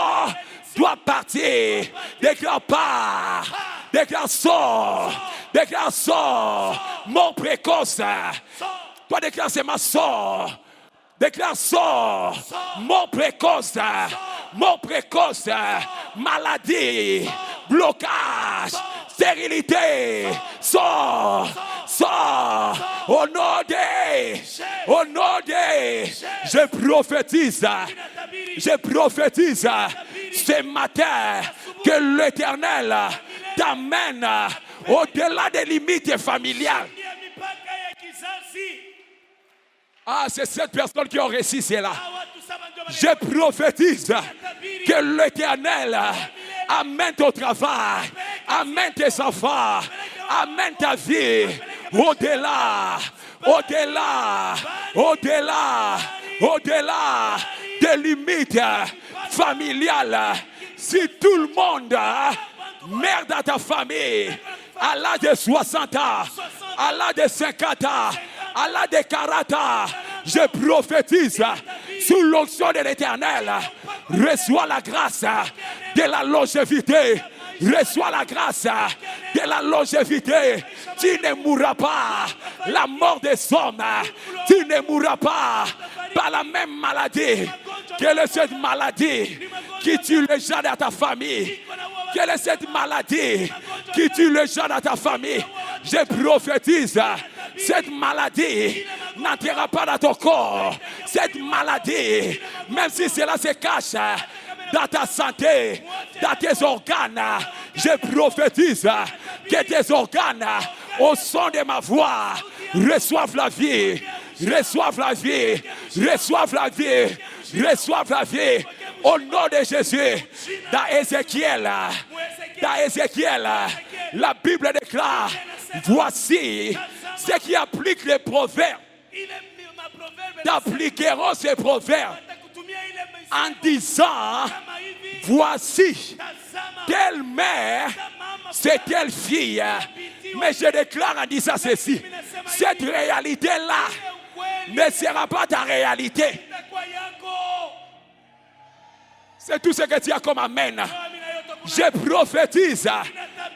doit partir. Déclare pas. Déclare sort. Déclare sort. Mort précoce. Toi déclare c'est ma sort. Déclare sort. Mort précoce. Mort précoce. Maladie. Blocage. Stérilité. Sort. Sort. Au nom de. Je prophétise. Je prophétise ce matin que l'Éternel t'amène au-delà des limites familiales. Ah, c'est cette personne qui a réussi cela. Je prophétise que l'Éternel amène ton travail, amène tes enfants, amène ta vie au-delà des limites familiales. Si tout le monde meurt dans ta famille à l'âge de 60 ans, à l'âge de 50 ans, à l'âge de 40 ans, je prophétise sous l'onction de l'Éternel. Reçois la grâce de la longévité. Reçois la grâce de la longévité. Tu ne mourras pas la mort des hommes. Tu ne mourras pas par la même maladie. Quelle est cette maladie qui tue les gens dans ta famille? Quelle est cette maladie qui tue les gens dans ta famille? Je prophétise, cette maladie n'entrera pas dans ton corps. Cette maladie, même si cela se cache dans ta santé, dans tes organes, je prophétise que tes organes, au son de ma voix, reçoivent la vie, reçoivent la vie, reçoivent la vie, reçoivent la vie. Au nom de Jésus, dans Ézéchiel, la Bible déclare, voici ceux qui appliquent les proverbes. T'appliqueront ces proverbes en disant, voici telle mère, c'est telle fille. Mais je déclare en disant ceci, cette réalité-là ne sera pas ta réalité. C'est tout ce que tu as comme amen. Je prophétise,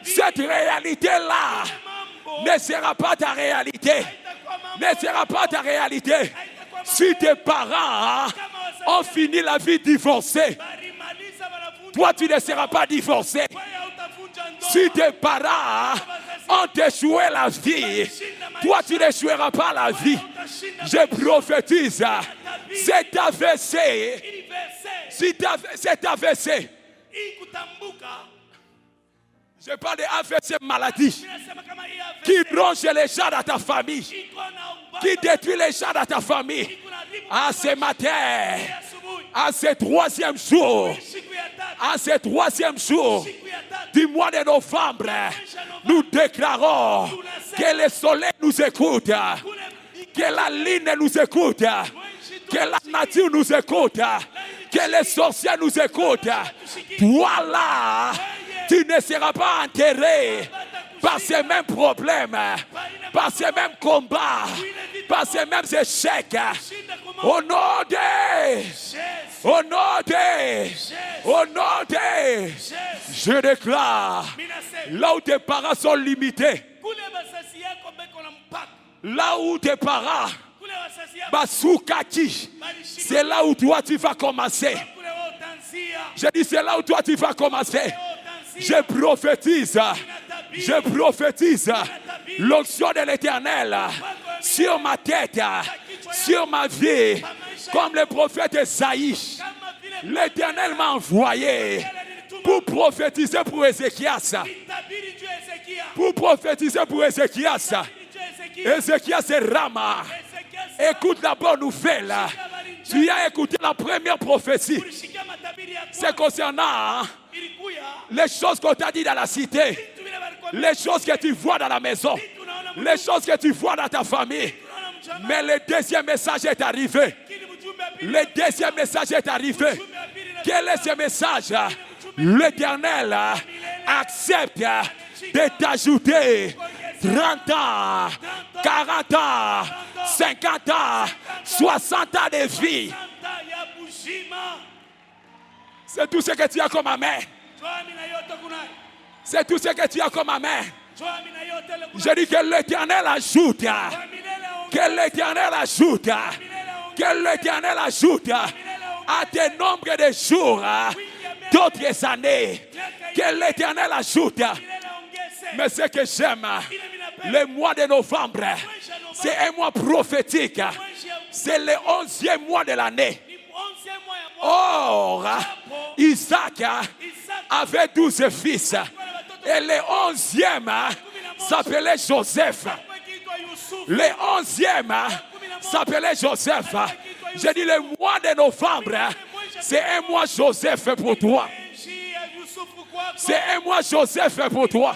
cette réalité-là ne sera pas ta réalité. Ne sera pas ta réalité. Si tes parents ont fini la vie divorcée, toi tu ne seras pas divorcé. Si tes parents ont échoué la vie, toi tu n'échoueras pas la vie. Je prophétise, cet AVC, je parle de AVC maladie qui ronge les gens dans ta famille, qui détruit les gens dans ta famille. À ce matin, à ce troisième jour du mois de novembre, nous déclarons que le soleil nous écoute, que la lune nous écoute, que la nature nous écoute, que les sorciers nous écoutent. Toi là, tu ne seras pas enterré par ces mêmes problèmes, par ces mêmes combats, par ces mêmes échecs. Au nom de, je déclare, là où tes parents sont limités, là où tes parents, c'est là où toi tu vas commencer. Je dis c'est là où toi tu vas commencer. Je prophétise l'onction de l'Éternel sur ma tête, sur ma vie, comme le prophète Esaïe. L'Éternel m'a envoyé pour prophétiser pour Ézéchias. Pour prophétiser pour Ézéchias. Ézéchias et Rama. Écoute la bonne nouvelle. Tu as écouté la première prophétie. C'est concernant les choses qu'on t'a dit dans la cité, les choses que tu vois dans la maison, les choses que tu vois dans ta famille. Mais le deuxième message est arrivé. Le deuxième message est arrivé. Quel est ce message? L'Éternel accepte de t'ajouter 30 ans, 40 ans, 50 ans, 60 ans de vie. C'est tout ce que tu as comme amen. C'est tout ce que tu as comme amen. Je dis que l'Éternel ajoute. Que l'Éternel ajoute. Que l'Éternel ajoute à tes nombres de jours d'autres années. Que l'Éternel ajoute. Mais ce que j'aime, le mois de novembre, c'est un mois prophétique. C'est le 11e mois de l'année. Or, Isaac avait 12 fils. Et le 11e s'appelait Joseph. Le 11e s'appelait Joseph. J'ai dit le mois de novembre, c'est un mois Joseph pour toi. C'est un mois Joseph pour toi.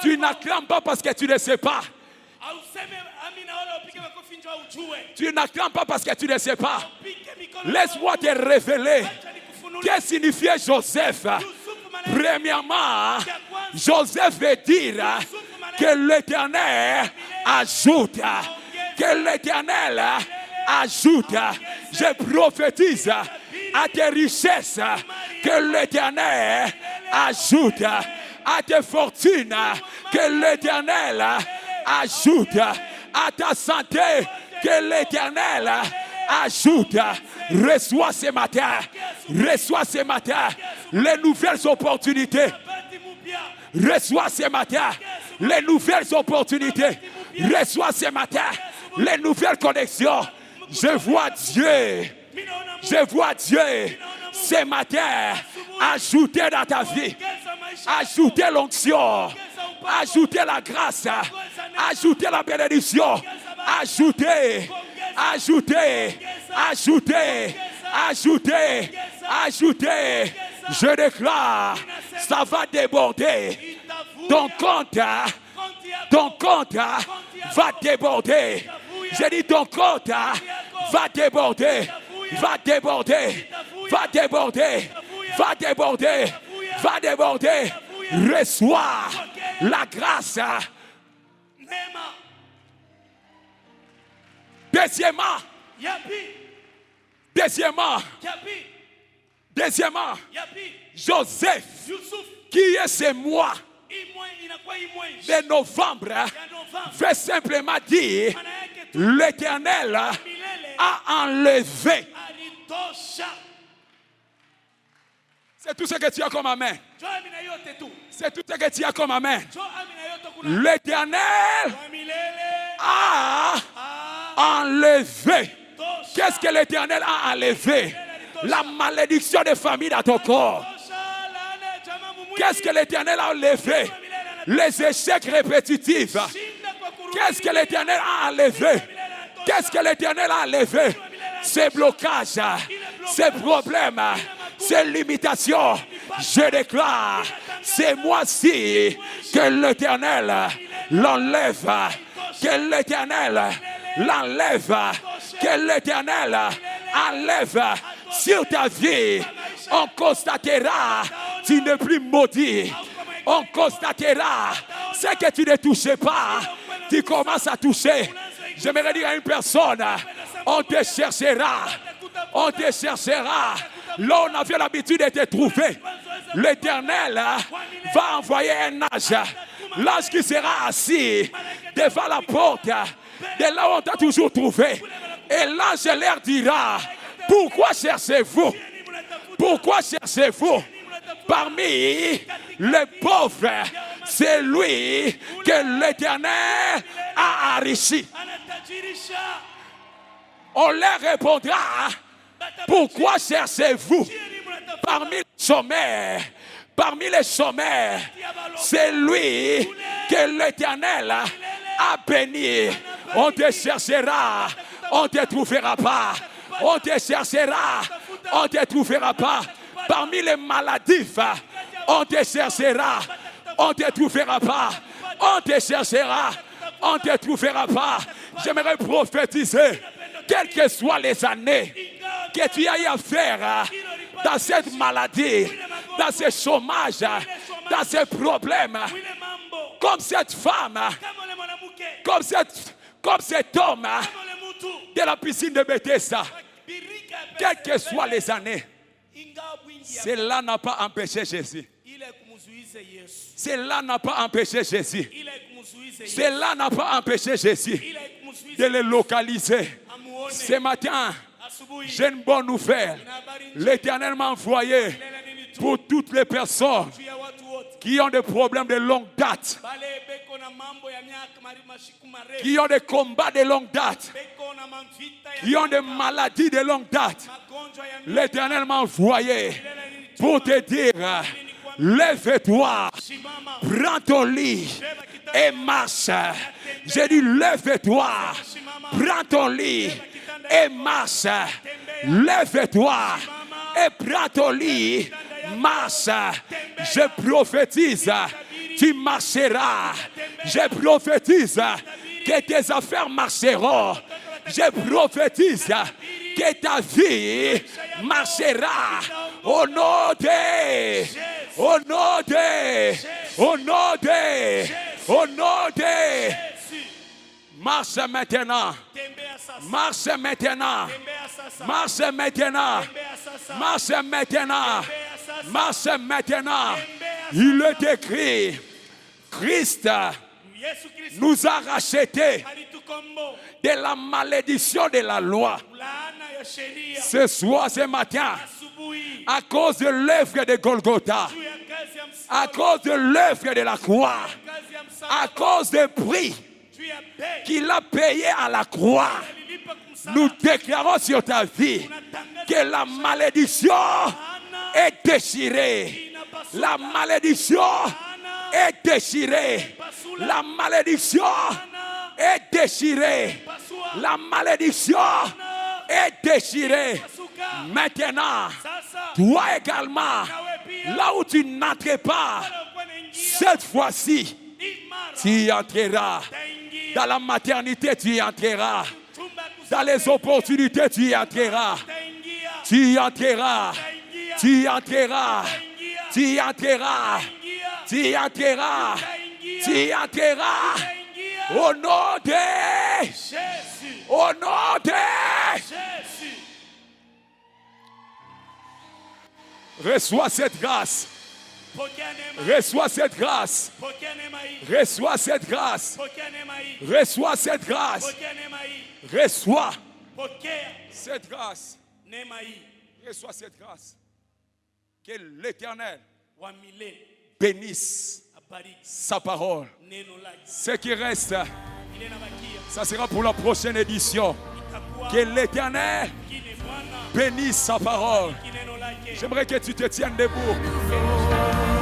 Tu n'acclames pas parce que tu ne sais pas. Tu n'acclames pas parce que tu ne sais pas. Laisse-moi te révéler qu'est-ce que signifiait Joseph. Premièrement, Joseph veut dire que l'Éternel ajoute. Que l'Éternel ajoute. Je prophétise à tes richesses que l'Éternel ajoute. À tes fortunes que l'Éternel ajoute. À ta santé que l'Éternel ajoute. Reçois ce matin les nouvelles opportunités. Reçois ce matin les nouvelles opportunités. Reçois ce matin les nouvelles connexions. Je vois Dieu ce matin ajouter dans ta vie. Ajouter l'onction. Ajouter la grâce. Ajouter la bénédiction. Ajouter. Je déclare, ça va déborder. Ton compte va déborder. J'ai dit ton compte va déborder. Va déborder. Va déborder. Va déborder. Va déborder. Reçois la grâce. Deuxièmement, Joseph, qui est ce mois de novembre, veut simplement dire l'Éternel a enlevé. C'est tout ce que tu as comme amen. C'est tout ce que tu as comme amen. L'Éternel a enlevé. Qu'est-ce que l'Éternel a enlevé? La malédiction des familles dans ton corps. Qu'est-ce que l'Éternel a enlevé? Les échecs répétitifs. Qu'est-ce que l'Éternel a enlevé? Qu'est-ce que l'Éternel a enlevé? Ces blocages, ces problèmes, ces limitations. Je déclare, c'est moi-ci que l'Éternel l'enlève. Que l'Éternel l'enlève. Que l'Éternel enlève sur ta vie. On constatera, tu n'es plus maudit. On constatera ce que tu ne touchais pas. Tu commences à toucher. J'aimerais dire à une personne, on te cherchera. On te cherchera. Là, on avait l'habitude de te trouver. L'Éternel va envoyer un ange. L'ange qui sera assis devant la porte de là où on t'a toujours trouvé. Et l'ange leur dira, pourquoi cherchez-vous? Pourquoi cherchez-vous? Parmi les pauvres, c'est lui que l'Éternel a enrichi. On leur répondra, pourquoi cherchez-vous? Parmi les chômeurs, c'est lui que l'Éternel a béni. On te cherchera, on ne te trouvera pas. On te cherchera, on ne te trouvera pas. Parmi les maladifs, on te cherchera, on ne te trouvera pas. On te cherchera, on ne te trouvera pas. J'aimerais prophétiser, quelles que soient les années que tu ailles à faire dans cette maladie, dans ce chômage, dans ces problèmes, comme cette femme, comme cet homme de la piscine de Bethesda, quelles que soient les années, cela n'a pas empêché Jésus. Cela n'a pas empêché Jésus. Cela n'a pas empêché Jésus de les localiser. Ce matin, j'ai une bonne nouvelle. L'Éternel m'a envoyé pour toutes les personnes qui ont des problèmes de longue date, qui ont des combats de longue date, qui ont des maladies de longue date. L'Éternel m'a envoyé pour te dire, lève-toi, prends ton lit et marche. J'ai dit, lève-toi, prends ton lit et marche. Lève-toi et prends ton lit, marche. Je prophétise, tu marcheras. Je prophétise que tes affaires marcheront. Je prophétise que ta vie marchera. Au nom de, au nom de, au nom de, au nom de. Marche maintenant. Marche maintenant. Marche maintenant. Marche maintenant. Marche maintenant. Il est écrit, Christ nous a rachetés de la malédiction de la loi. Ce soir, ce matin, à cause de l'œuvre de Golgotha, à cause de l'œuvre de la croix, à cause du prix qu'il a payé à la croix, nous déclarons sur ta vie que la malédiction est déchirée. La malédiction est déchirée. La malédiction est déchirée. La malédiction est déchirée. Maintenant, toi également, là où tu n'entres pas, cette fois-ci, tu y entreras. Dans la maternité, tu y entreras. Dans les opportunités, tu y entreras. Tu y entreras. Tu y entreras. Tu y entreras. Tu y entreras. Tu y entreras. Au nom de Jésus. Au nom de Jésus. Reçois cette grâce. Reçois cette grâce. Reçois cette grâce. Reçois cette grâce. Reçois cette grâce. Reçois cette grâce. Que l'Éternel bénisse sa parole. Ce qui reste, ça sera pour la prochaine édition. Que l'Éternel bénisse sa parole. J'aimerais que tu te tiennes debout.